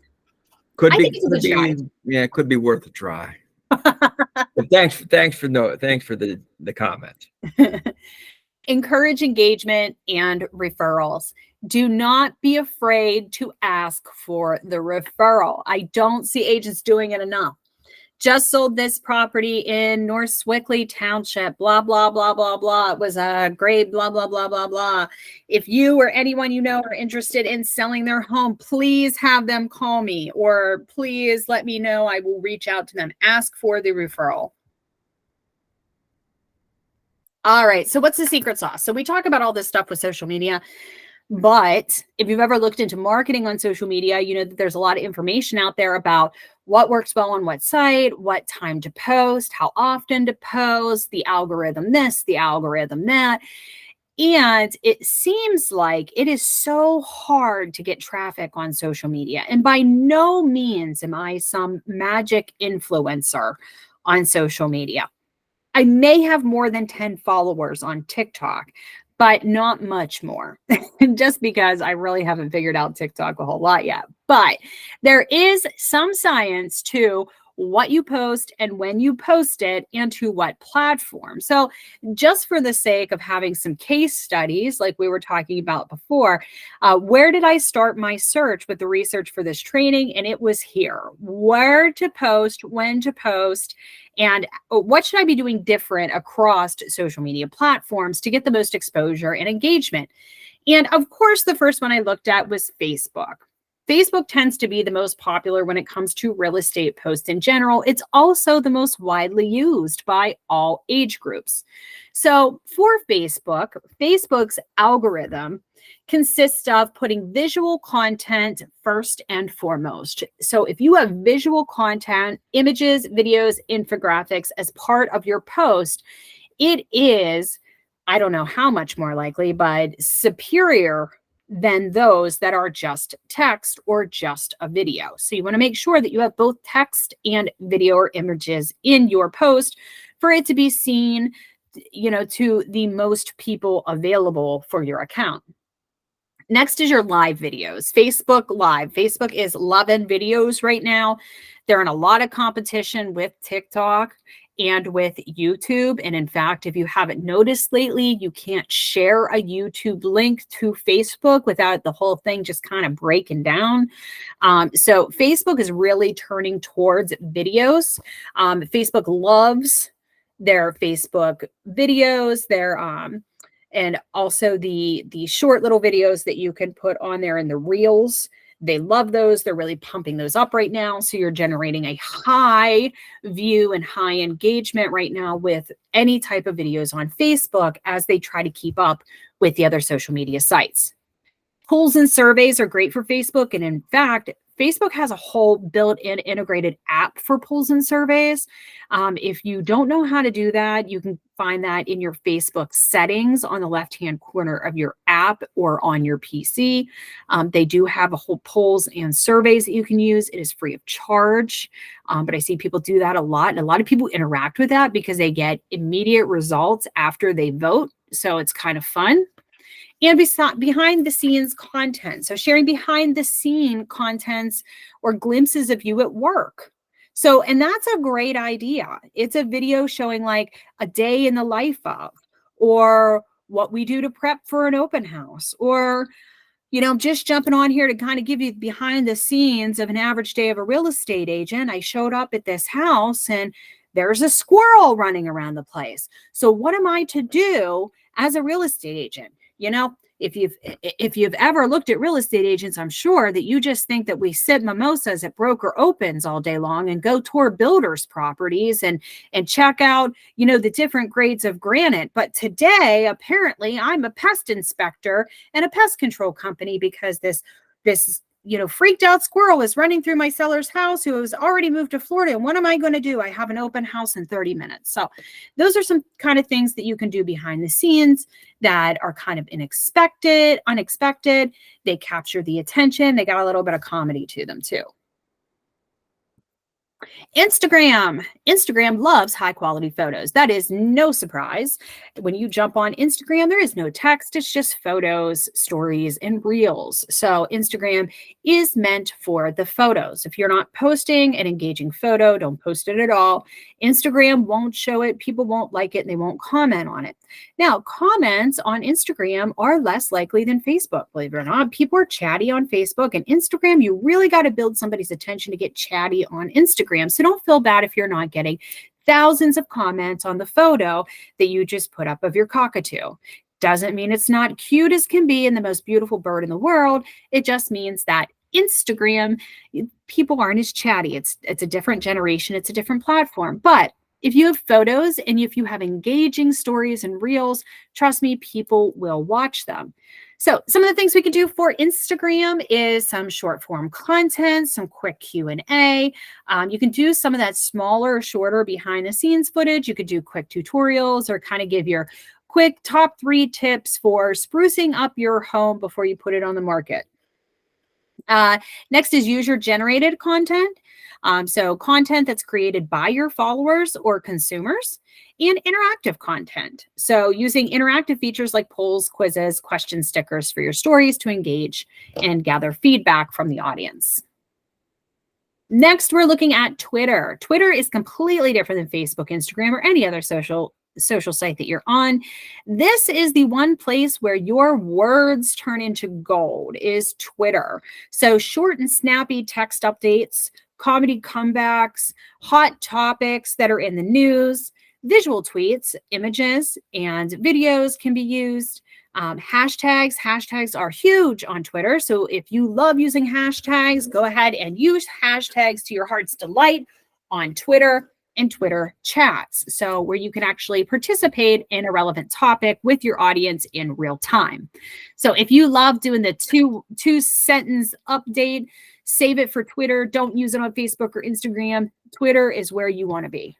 Could I be, think it's a good try. Yeah, it could be worth a try. But thanks for the comment. Encourage engagement and referrals. Do not be afraid to ask for the referral. I don't see agents doing it enough. Just sold this property in North Swickley Township, blah, blah, blah, blah, blah. It was a great blah, blah, blah, blah, blah. If you or anyone you know are interested in selling their home, please have them call me or please let me know. I will reach out to them. Ask for the referral. All right. So what's the secret sauce? So we talk about all this stuff with social media. But if you've ever looked into marketing on social media, you know that there's a lot of information out there about what works well on what site, what time to post, how often to post, the algorithm this, the algorithm that. And it seems like it is so hard to get traffic on social media. And by no means am I some magic influencer on social media. I may have more than 10 followers on TikTok, but not much more, just because I really haven't figured out TikTok a whole lot yet. But there is some science to what you post and when you post it and to what platform. So just for the sake of having some case studies, like we were talking about before, where did I start my search with the research for this training? And it was here. Where to post, when to post, and what should I be doing different across social media platforms to get the most exposure and engagement? And of course, the first one I looked at was Facebook. Facebook tends to be the most popular when it comes to real estate posts in general. It's also the most widely used by all age groups. So for Facebook, Facebook's algorithm consists of putting visual content first and foremost. So if you have visual content, images, videos, infographics as part of your post, it is, I don't know how much more likely, but superior than those that are just text or just a video. So you want to make sure that you have both text and video or images in your post for it to be seen, to the most people available for your account. Next is your live videos. Facebook Live. Facebook is loving videos right now. They're in a lot of competition with TikTok and with YouTube. And in fact, if you haven't noticed lately, you can't share a YouTube link to Facebook without the whole thing just kind of breaking down. So Facebook is really turning towards videos. Facebook loves their Facebook videos, and also the short little videos that you can put on there in the reels. They love those. They're really pumping those up right now. So you're generating a high view and high engagement right now with any type of videos on Facebook as they try to keep up with the other social media sites. Polls and surveys are great for Facebook. And in fact, Facebook has a whole built-in integrated app for polls and surveys. If you don't know how to do that, you can find that in your Facebook settings on the left-hand corner of your app or on your PC. They do have a whole polls and surveys that you can use. It is free of charge, but I see people do that a lot. And a lot of people interact with that because they get immediate results after they vote. So it's kind of fun. And behind the scenes content. So sharing behind the scene contents or glimpses of you at work. So, and that's a great idea. It's a video showing like a day in the life of, or what we do to prep for an open house, or, just jumping on here to kind of give you behind the scenes of an average day of a real estate agent. I showed up at this house and there's a squirrel running around the place. So what am I to do as a real estate agent? If you've ever looked at real estate agents, I'm sure that you just think that we sip mimosas at broker opens all day long and go tour builders' properties and check out, the different grades of granite. But today, apparently, I'm a pest inspector and a pest control company because this freaked out squirrel is running through my seller's house who has already moved to Florida. And what am I going to do? I have an open house in 30 minutes. So those are some kind of things that you can do behind the scenes that are kind of unexpected. They capture the attention. They got a little bit of comedy to them too. Instagram loves high quality photos. That is no surprise. When you jump on Instagram, there is no text. It's just photos, stories, and reels. So Instagram is meant for the photos. If you're not posting an engaging photo, don't post it at all. Instagram won't show it. People won't like it and they won't comment on it. Now, comments on Instagram are less likely than Facebook, believe it or not. People are chatty on Facebook, and Instagram, you really got to build somebody's attention to get chatty on Instagram. So don't feel bad if you're not getting thousands of comments on the photo that you just put up of your cockatoo. Doesn't mean it's not cute as can be and the most beautiful bird in the world. It just means that Instagram, people aren't as chatty. It's a different generation. It's a different platform. But if you have photos and if you have engaging stories and reels, trust me, people will watch them. So some of the things we can do for Instagram is some short form content, some quick Q&A. You can do some of that smaller, shorter behind the scenes footage. You could do quick tutorials or kind of give your quick top 3 tips for sprucing up your home before you put it on the market. Next is user generated content. So content that's created by your followers or consumers, and interactive content. So using interactive features like polls, quizzes, question stickers for your stories to engage and gather feedback from the audience. Next, we're looking at Twitter. Twitter is completely different than Facebook, Instagram, or any other social site that you're on. This is the one place where your words turn into gold, is Twitter. So short and snappy text updates, comedy comebacks, hot topics that are in the news, visual tweets, images, and videos can be used. Hashtags are huge on Twitter. So if you love using hashtags, go ahead and use hashtags to your heart's delight on Twitter and Twitter chats. So where you can actually participate in a relevant topic with your audience in real time. So if you love doing the two sentence update, save it for Twitter. Don't use it on Facebook or Instagram. Twitter is where you want to be.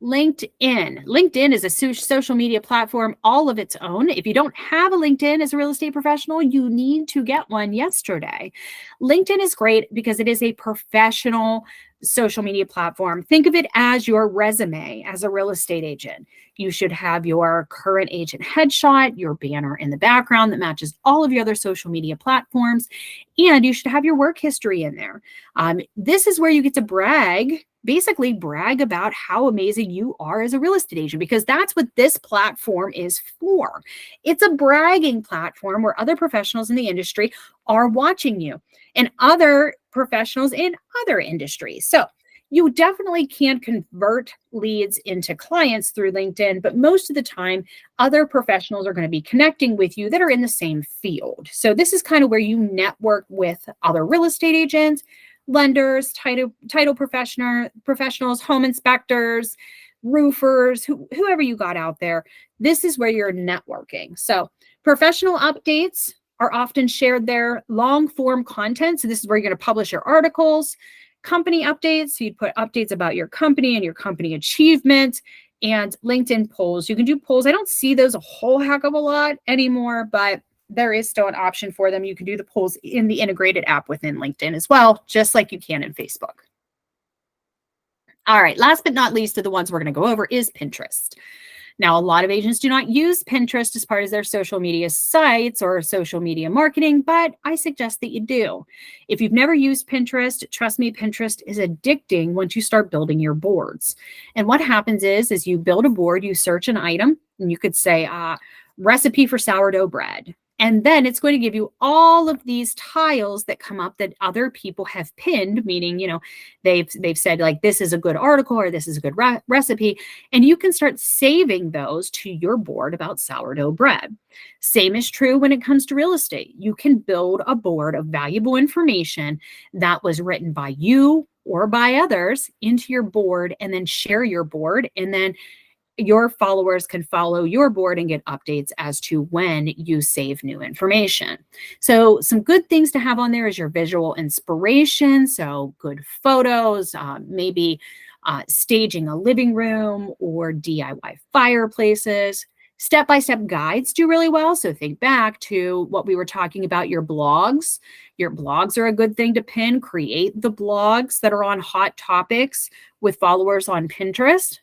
LinkedIn. LinkedIn is a social media platform all of its own. If you don't have a LinkedIn as a real estate professional, you need to get one yesterday. LinkedIn is great because it is a professional social media platform. Think of it as your resume as a real estate agent. You should have your current agent headshot, your banner in the background that matches all of your other social media platforms, and you should have your work history in there. This is where you get to basically brag about how amazing you are as a real estate agent, because that's what this platform is for. It's a bragging platform where other professionals in the industry are watching you and other professionals in other industries. So you definitely can convert leads into clients through LinkedIn, but most of the time, other professionals are going to be connecting with you that are in the same field. So this is kind of where you network with other real estate agents, lenders, title professionals, home inspectors, roofers, whoever you got out there. This is where you're networking. So professional updates are often shared there, long form content. So this is where you're going to publish your articles. Company updates, so you'd put updates about your company and your company achievement, and LinkedIn polls. You can do polls. I don't see those a whole heck of a lot anymore, but there is still an option for them. You can do the polls in the integrated app within LinkedIn as well, just like you can in Facebook. All right, last but not least of the ones we're going to go over is Pinterest. Now, a lot of agents do not use Pinterest as part of their social media sites or social media marketing, but I suggest that you do. If you've never used Pinterest, trust me, Pinterest is addicting once you start building your boards. And what happens is you build a board, you search an item, and you could say, recipe for sourdough bread. And then it's going to give you all of these tiles that come up that other people have pinned, meaning, they've said like, this is a good article or this is a good recipe. And you can start saving those to your board about sourdough bread. Same is true when it comes to real estate. You can build a board of valuable information that was written by you or by others into your board, and then share your board, and then your followers can follow your board and get updates as to when you save new information. So some good things to have on there is your visual inspiration. So good photos, maybe staging a living room or DIY fireplaces. Step-by-step guides do really well. So think back to what we were talking about, your blogs. Your blogs are a good thing to pin. Create the blogs that are on hot topics with followers on Pinterest.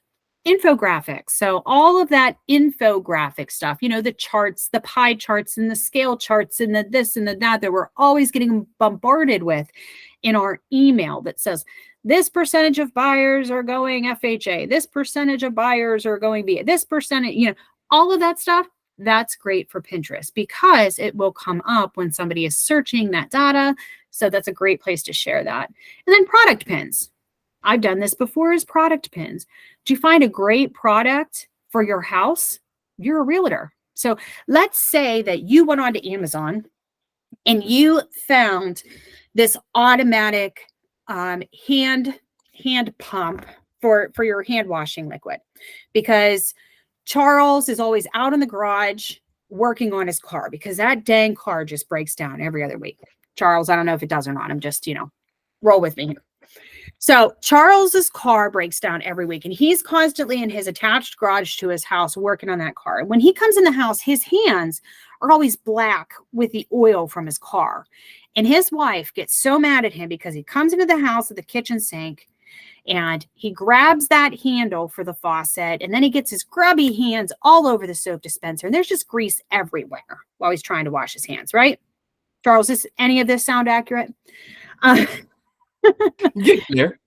Infographics. So all of that infographic stuff, the charts, the pie charts and the scale charts and the this and the that we're always getting bombarded with in our email that says, this percentage of buyers are going FHA, this percentage of buyers are going B, this percentage, all of that stuff. That's great for Pinterest because it will come up when somebody is searching that data. So that's a great place to share that. And then product pins. I've done this before as product pins. Do you find a great product for your house? You're a realtor. So let's say that you went onto Amazon and you found this automatic hand pump for your hand washing liquid, because Charles is always out in the garage working on his car because that dang car just breaks down every other week. Charles, I don't know if it does or not. I'm just, roll with me here. So Charles's car breaks down every week, and he's constantly in his attached garage to his house working on that car. And when he comes in the house, his hands are always black with the oil from his car. And his wife gets so mad at him because he comes into the house with the kitchen sink and he grabs that handle for the faucet, and then he gets his grubby hands all over the soap dispenser, and there's just grease everywhere while he's trying to wash his hands, right? Charles, does any of this sound accurate? Uh, Get there.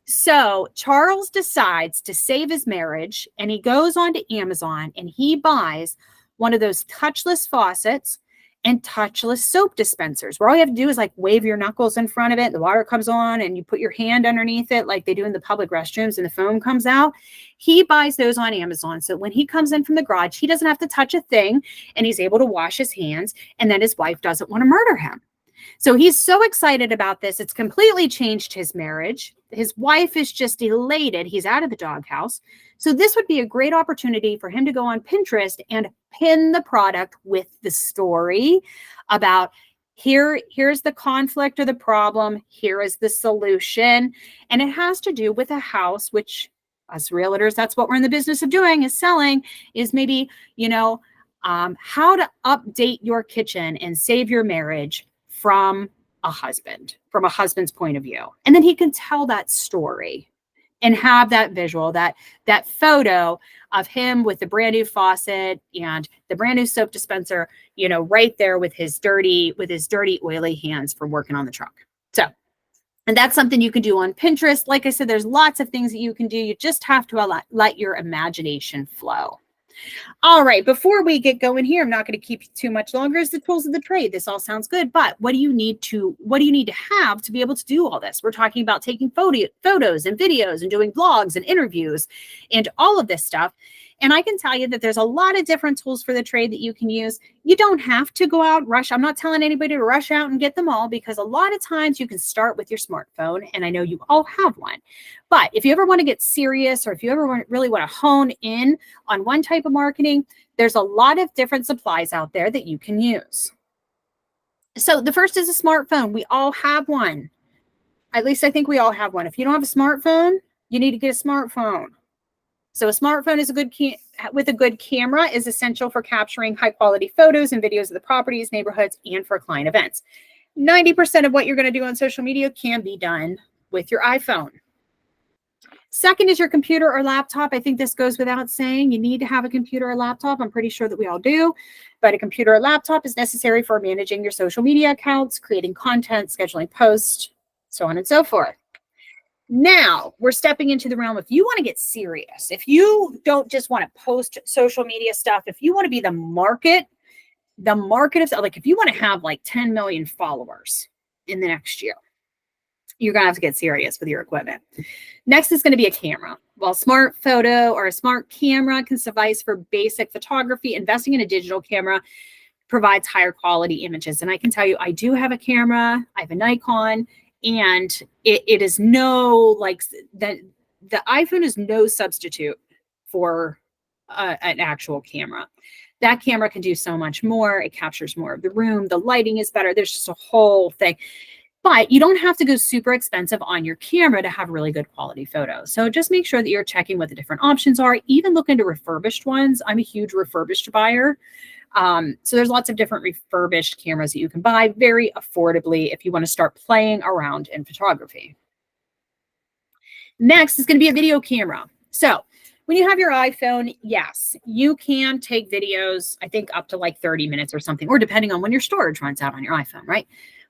So Charles decides to save his marriage and he goes on to Amazon and he buys one of those touchless faucets and touchless soap dispensers where all you have to do is like wave your knuckles in front of it. The water comes on and you put your hand underneath it like they do in the public restrooms and the foam comes out. He buys those on Amazon. So when he comes in from the garage, he doesn't have to touch a thing and he's able to wash his hands, and then his wife doesn't want to murder him. So he's so excited about this. It's completely changed his marriage. His wife is just elated. He's out of the doghouse. So this would be a great opportunity for him to go on Pinterest and pin the product with the story about here's the conflict or the problem. Here is the solution. And it has to do with a house, which us realtors, that's what we're in the business of doing, is selling, is maybe, how to update your kitchen and save your marriage from a husband's point of view. And then he can tell that story and have that visual, that photo of him with the brand new faucet and the brand new soap dispenser, right there with his dirty, oily hands from working on the truck. So, and that's something you can do on Pinterest. Like I said, there's lots of things that you can do. You just have to let your imagination flow. All right, before we get going here, I'm not going to keep you too much longer. Is the tools of the trade. This all sounds good, but what do you need to have to be able to do all this? We're talking about taking photos and videos and doing vlogs and interviews and all of this stuff. And I can tell you that there's a lot of different tools for the trade that you can use. You don't have to go out, rush. I'm not telling anybody to rush out and get them all, because a lot of times you can start with your smartphone, and I know you all have one. But if you ever want to get serious, or if you ever really want to hone in on one type of marketing, there's a lot of different supplies out there that you can use. So the first is a smartphone. We all have one. At least I think we all have one. If you don't have a smartphone, you need to get a smartphone. So a smartphone is with a good camera is essential for capturing high quality photos and videos of the properties, neighborhoods, and for client events. 90% of what you're going to do on social media can be done with your iPhone. Second is your computer or laptop. I think this goes without saying. You need to have a computer or laptop. I'm pretty sure that we all do. But a computer or laptop is necessary for managing your social media accounts, creating content, scheduling posts, so on and so forth. Now we're stepping into the realm. If you want to get serious, if you don't just want to post social media stuff, if you want to be the market of, like, if you want to have like 10 million followers in the next year, you're going to have to get serious with your equipment. Next is going to be a camera. While smart photo or a smart camera can suffice for basic photography, investing in a digital camera provides higher quality images. And I can tell you, I do have a camera. I have a Nikon. And it is the iPhone is no substitute for an actual camera. That camera can do so much more. It captures more of the room. The lighting is better. There's just a whole thing. But you don't have to go super expensive on your camera to have really good quality photos. So just make sure that you're checking what the different options are. Even look into refurbished ones. I'm a huge refurbished buyer. So there's lots of different refurbished cameras that you can buy very affordably if you want to start playing around in photography. Next is going to be a video camera. So when you have your iPhone, yes, you can take videos, I think up to like 30 minutes or something, or depending on when your storage runs out on your iPhone, right?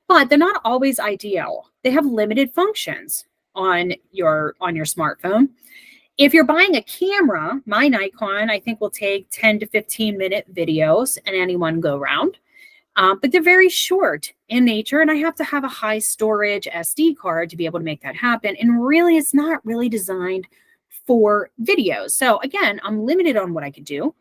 But they're not always ideal. They have limited functions on your smartphone. If you're buying a camera, my Nikon, I think will take 10 to 15 minute videos in any one go round. But they're very short in nature, and I have to have a high storage SD card to be able to make that happen. And really, it's not really designed for videos. So again, I'm limited on what I could do.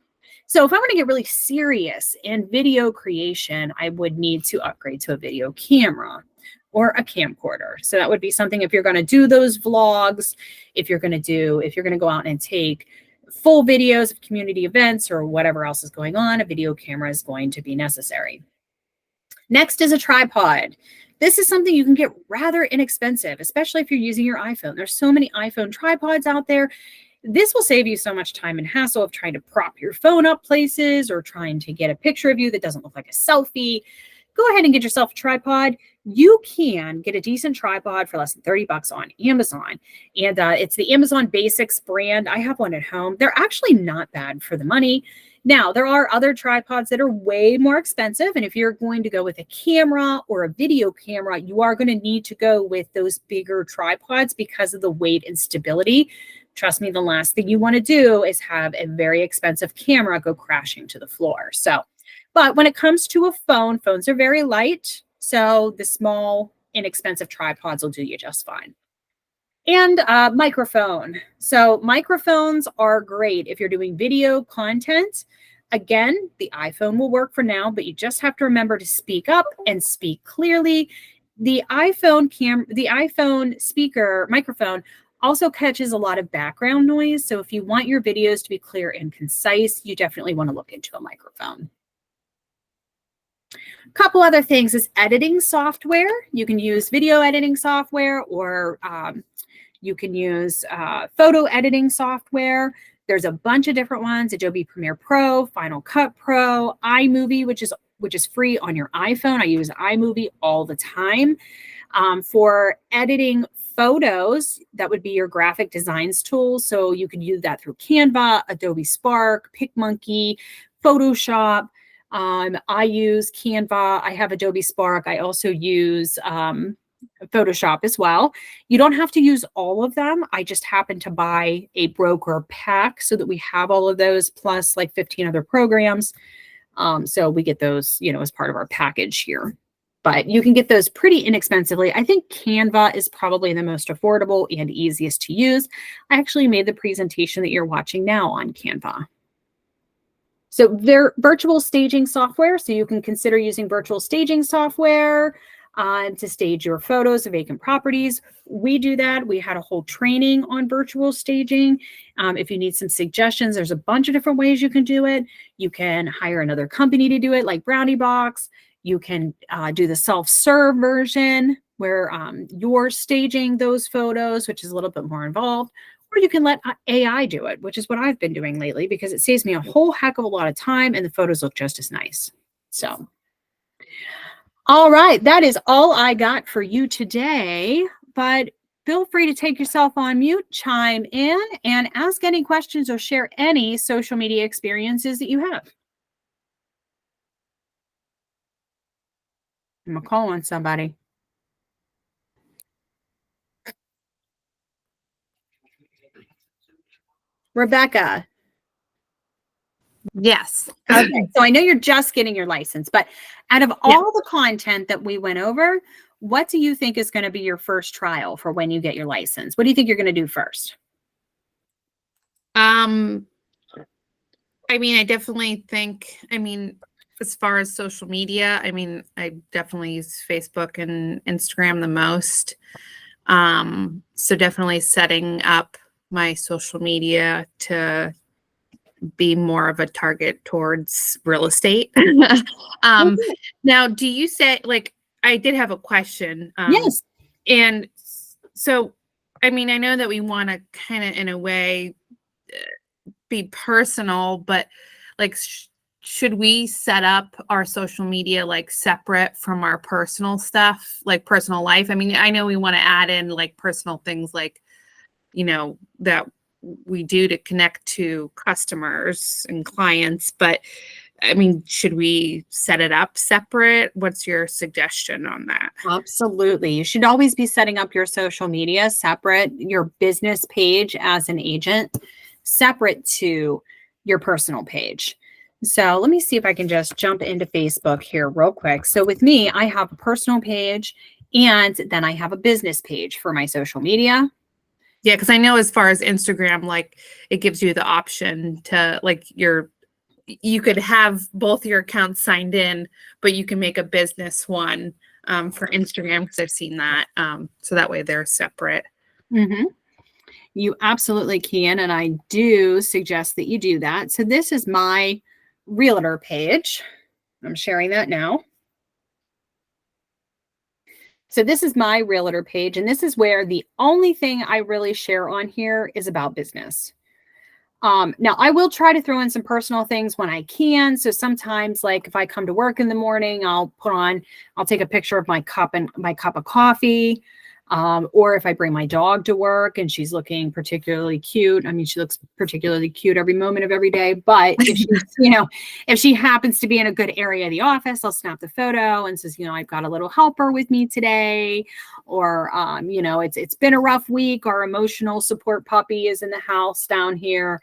So if I want to get really serious in video creation, I would need to upgrade to a video camera or a camcorder. So that would be something if you're going to do those vlogs, if you're going to go out and take full videos of community events or whatever else is going on, a video camera is going to be necessary. Next is a tripod. This is something you can get rather inexpensive, especially if you're using your iPhone. There's so many iPhone tripods out there. This will save you so much time and hassle of trying to prop your phone up places or trying to get a picture of you that doesn't look like a selfie. Go ahead and get yourself a tripod. you can get a decent tripod for less than $30 on Amazon. And it's the Amazon Basics brand. I have one at home. They're actually not bad for the money. Now, there are other tripods that are way more expensive. And if you're going to go with a camera or a video camera, you are going to need to go with those bigger tripods because of the weight and stability. Trust me, the last thing you want to do is have a very expensive camera go crashing to the floor. So, but when it comes to a phone, phones are very light. So the small, inexpensive tripods will do you just fine. And microphone. So microphones are great if you're doing video content. Again, the iPhone will work for now, but you just have to remember to speak up and speak clearly. The iPhone speaker microphone also catches a lot of background noise. So if you want your videos to be clear and concise, you definitely want to look into a microphone. A couple other things is editing software. You can use video editing software, or you can use photo editing software. There's a bunch of different ones: Adobe Premiere Pro, Final Cut Pro, iMovie, which is free on your iPhone. I use iMovie all the time. For editing photos, that would be your graphic designs tool. So you can use that through Canva, Adobe Spark, PicMonkey, Photoshop. I use Canva. I have Adobe Spark. I also use Photoshop as well. You don't have to use all of them. I just happen to buy a broker pack so that we have all of those, plus like 15 other programs. So we get those, as part of our package here. But you can get those pretty inexpensively. I think Canva is probably the most affordable and easiest to use. I actually made the presentation that you're watching now on Canva. So virtual staging software. So you can consider using virtual staging software to stage your photos of vacant properties. We do that. We had a whole training on virtual staging. If you need some suggestions, there's a bunch of different ways you can do it. You can hire another company to do it, like Brownie Box. You can do the self-serve version where you're staging those photos, which is a little bit more involved. Or you can let AI do it, which is what I've been doing lately, because it saves me a whole heck of a lot of time and the photos look just as nice. So, all right, that is all I got for you today. But feel free to take yourself on mute, chime in, and ask any questions or share any social media experiences that you have. I'm going to call on somebody. Rebecca. Yes. Okay, so I know you're just getting your license, but out of all the content that we went over, what do you think is going to be your first trial for when you get your license? What do you think you're going to do first? I definitely think, as far as social media, I definitely use Facebook and Instagram the most. So definitely setting up my social media to be more of a target towards real estate. Now, do you say, I did have a question. Yes. And so, I know that we want to kind of, in a way, be personal, but should we set up our social media separate from our personal stuff, personal life? I know we want to add in personal things that we do to connect to customers and clients, but should we set it up separate? What's your suggestion on that? Absolutely. You should always be setting up your social media separate, your business page as an agent separate to your personal page. So let me see if I can just jump into Facebook here real quick. So with me, I have a personal page and then I have a business page for my social media. Yeah, because I know as far as Instagram, it gives you the option to you could have both your accounts signed in, but you can make a business one for Instagram, because I've seen that. So that way they're separate. Mm-hmm. You absolutely can. And I do suggest that you do that. So this is my realtor page. I'm sharing that now. So this is my realtor page, and this is where the only thing I really share on here is about business. Now I will try to throw in some personal things when I can. So sometimes, like if I come to work in the morning, I'll take a picture of my cup of coffee. Or if I bring my dog to work and she's looking particularly cute. I mean, she looks particularly cute every moment of every day, but if she's, if she happens to be in a good area of the office, I'll snap the photo and says, I've got a little helper with me today. Or, it's been a rough week. Our emotional support puppy is in the house down here.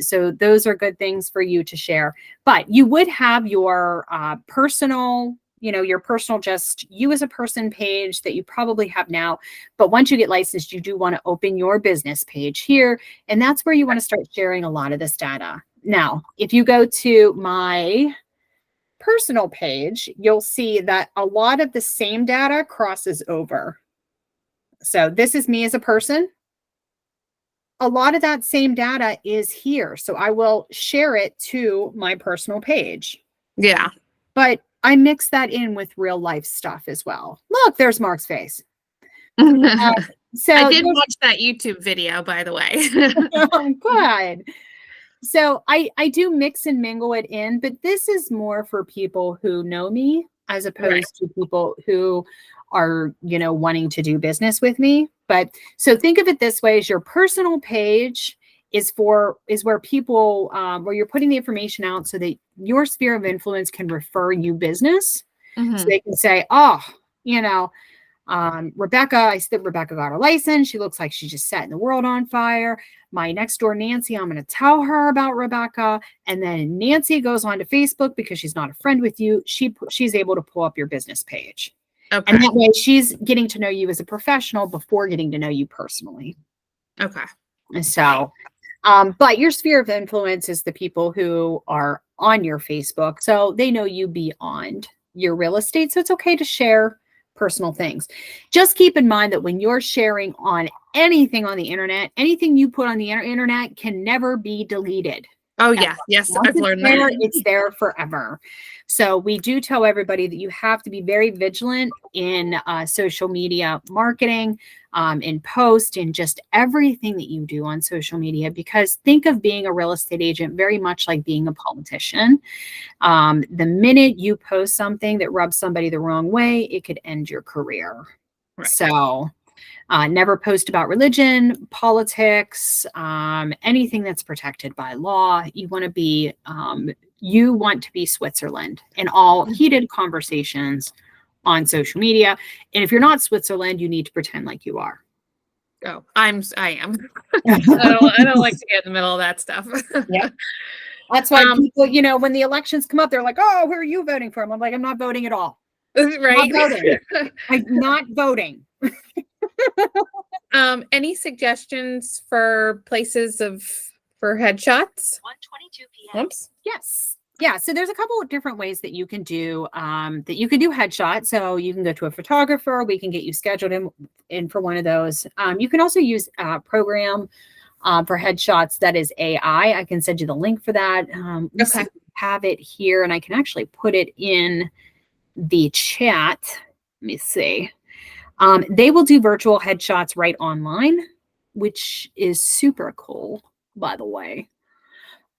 So those are good things for you to share, but you would have your personal, your personal, just you as a person page that you probably have now. But once you get licensed, you do want to open your business page here. And that's where you want to start sharing a lot of this data. Now, if you go to my personal page, you'll see that a lot of the same data crosses over. So this is me as a person. A lot of that same data is here. So I will share it to my personal page. Yeah. But I mix that in with real life stuff as well. Look, there's Mark's face. So I did watch that YouTube video, by the way. Oh, good. So I do mix and mingle it in, but this is more for people who know me as opposed to people who are, wanting to do business with me. But so think of it this way: as your personal page is where people, where you're putting the information out so that your sphere of influence can refer you business. Mm-hmm. So they can say, Rebecca, I said Rebecca got her license. She looks like she's just setting the world on fire. My next door Nancy, I'm going to tell her about Rebecca. And then Nancy goes on to Facebook because she's not a friend with you. She's able to pull up your business page. Okay. And that way she's getting to know you as a professional before getting to know you personally. Okay. And so, but your sphere of influence is the people who are on your Facebook. So they know you beyond your real estate. So it's okay to share personal things. Just keep in mind that when you're sharing on anything on the internet, anything you put on the internet can never be deleted. Oh yeah. Yes. Once I've learned it's there, that. it's there forever. So we do tell everybody that you have to be very vigilant in social media marketing, in post, and just everything that you do on social media, because think of being a real estate agent very much like being a politician. The minute you post something that rubs somebody the wrong way, it could end your career. Right. So never post about religion, politics, anything that's protected by law. You want to be Switzerland in all heated conversations on social media. And if you're not Switzerland, you need to pretend like you are. Oh, I am. I don't like to get in the middle of that stuff. Yeah. That's why people, when the elections come up, they're like, oh, who are you voting for? I'm like, I'm not voting at all. Right. I'm not voting. Any suggestions for places for headshots? 1:22 p.m. Oops. Yes. Yeah. So there's a couple of different ways that you can do headshots. So you can go to a photographer. We can get you scheduled in for one of those. You can also use a program for headshots that is AI. I can send you the link for that. Okay. Have it here, and I can actually put it in the chat. Let me see. They will do virtual headshots right online, which is super cool, by the way.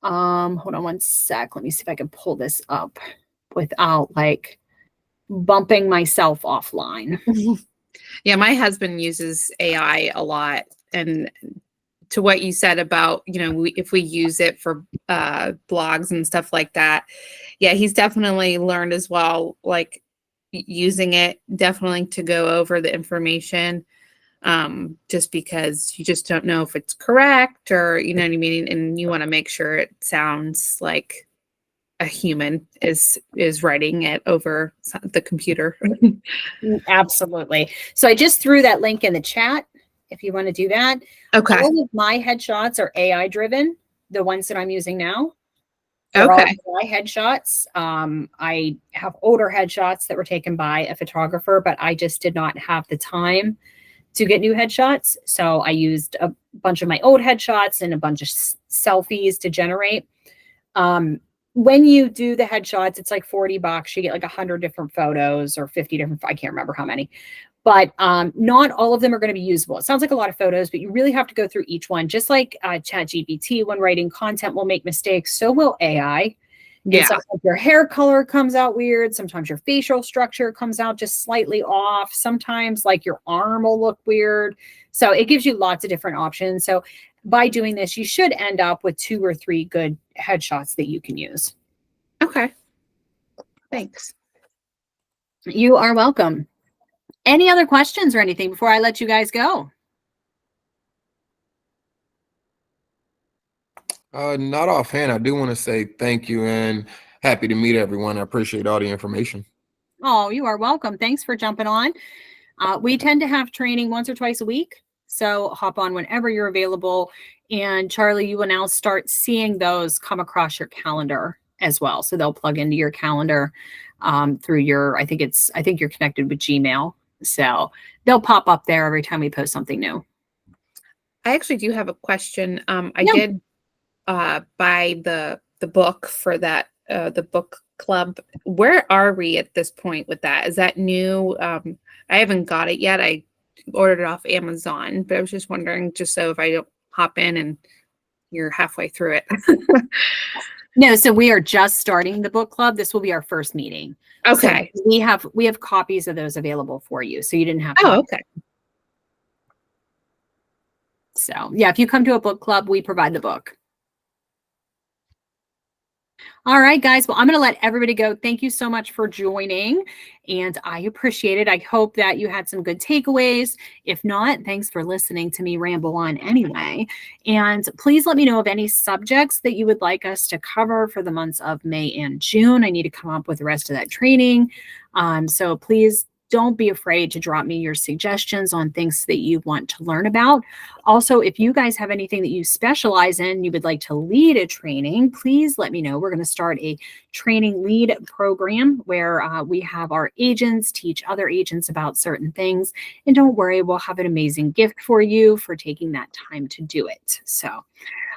Hold on one sec. Let me see if I can pull this up without bumping myself offline. Yeah, my husband uses AI a lot, and to what you said about, if we use it for blogs and stuff like that, yeah, he's definitely learned as well, using it definitely to go over the information, just because you just don't know if it's correct, or you know what I mean, and you want to make sure it sounds like a human is writing it over the computer. Absolutely. So I just threw that link in the chat if you want to do that. Okay. All of my headshots are AI driven, the ones that I'm using now. They're Okay. all AI headshots. I have older headshots that were taken by a photographer, but I just did not have the time to get new headshots. So I used a bunch of my old headshots and a bunch of selfies to generate. When you do the headshots, it's like $40. You get 100 different photos or 50 different, I can't remember how many. but not all of them are going to be usable. It sounds like a lot of photos, but you really have to go through each one. Just like ChatGPT, when writing content, will make mistakes, so will AI. And Yeah. sometimes your hair color comes out weird. Sometimes your facial structure comes out just slightly off. Sometimes like your arm will look weird. So it gives you lots of different options. So by doing this, you should end up with 2 or 3 good headshots that you can use. Okay. Thanks. You are welcome. Any other questions or anything before I let you guys go? Not offhand. I do want to say thank you and happy to meet everyone. I appreciate all the information. Oh, you are welcome. Thanks for jumping on. We tend to have training once or twice a week. So hop on whenever you're available. And Charlie, you will now start seeing those come across your calendar as well. So they'll plug into your calendar through your, I think you're connected with Gmail. So they'll pop up there every time we post something new. I actually do have a question. I Yeah. did buy the book for that the book club. Where are we at this point with that? Is that new? I haven't got it yet. I ordered it off Amazon, but I was just wondering, just so if I don't hop in and you're halfway through it. No, so we are just starting the book club. This will be our first meeting. Okay. So we have copies of those available for you. So you didn't have to. Oh, okay. So yeah, if you come to a book club, we provide the book. All right, guys. Well, I'm going to let everybody go. Thank you so much for joining, and I appreciate it. I hope that you had some good takeaways. If not, thanks for listening to me ramble on anyway. And please let me know of any subjects that you would like us to cover for the months of May and June. I need to come up with the rest of that training. So please don't be afraid to drop me your suggestions on things that you want to learn about. Also, if you guys have anything that you specialize in, you would like to lead a training, please let me know. We're going to start a training lead program where we have our agents teach other agents about certain things. And don't worry, we'll have an amazing gift for you for taking that time to do it. So,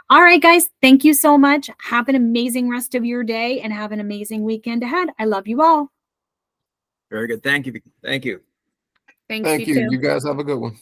all right, guys, thank you so much. Have an amazing rest of your day and have an amazing weekend ahead. I love you all. Very good. Thank you. Thank you. Thanks, Thank you you. too. You guys have a good one.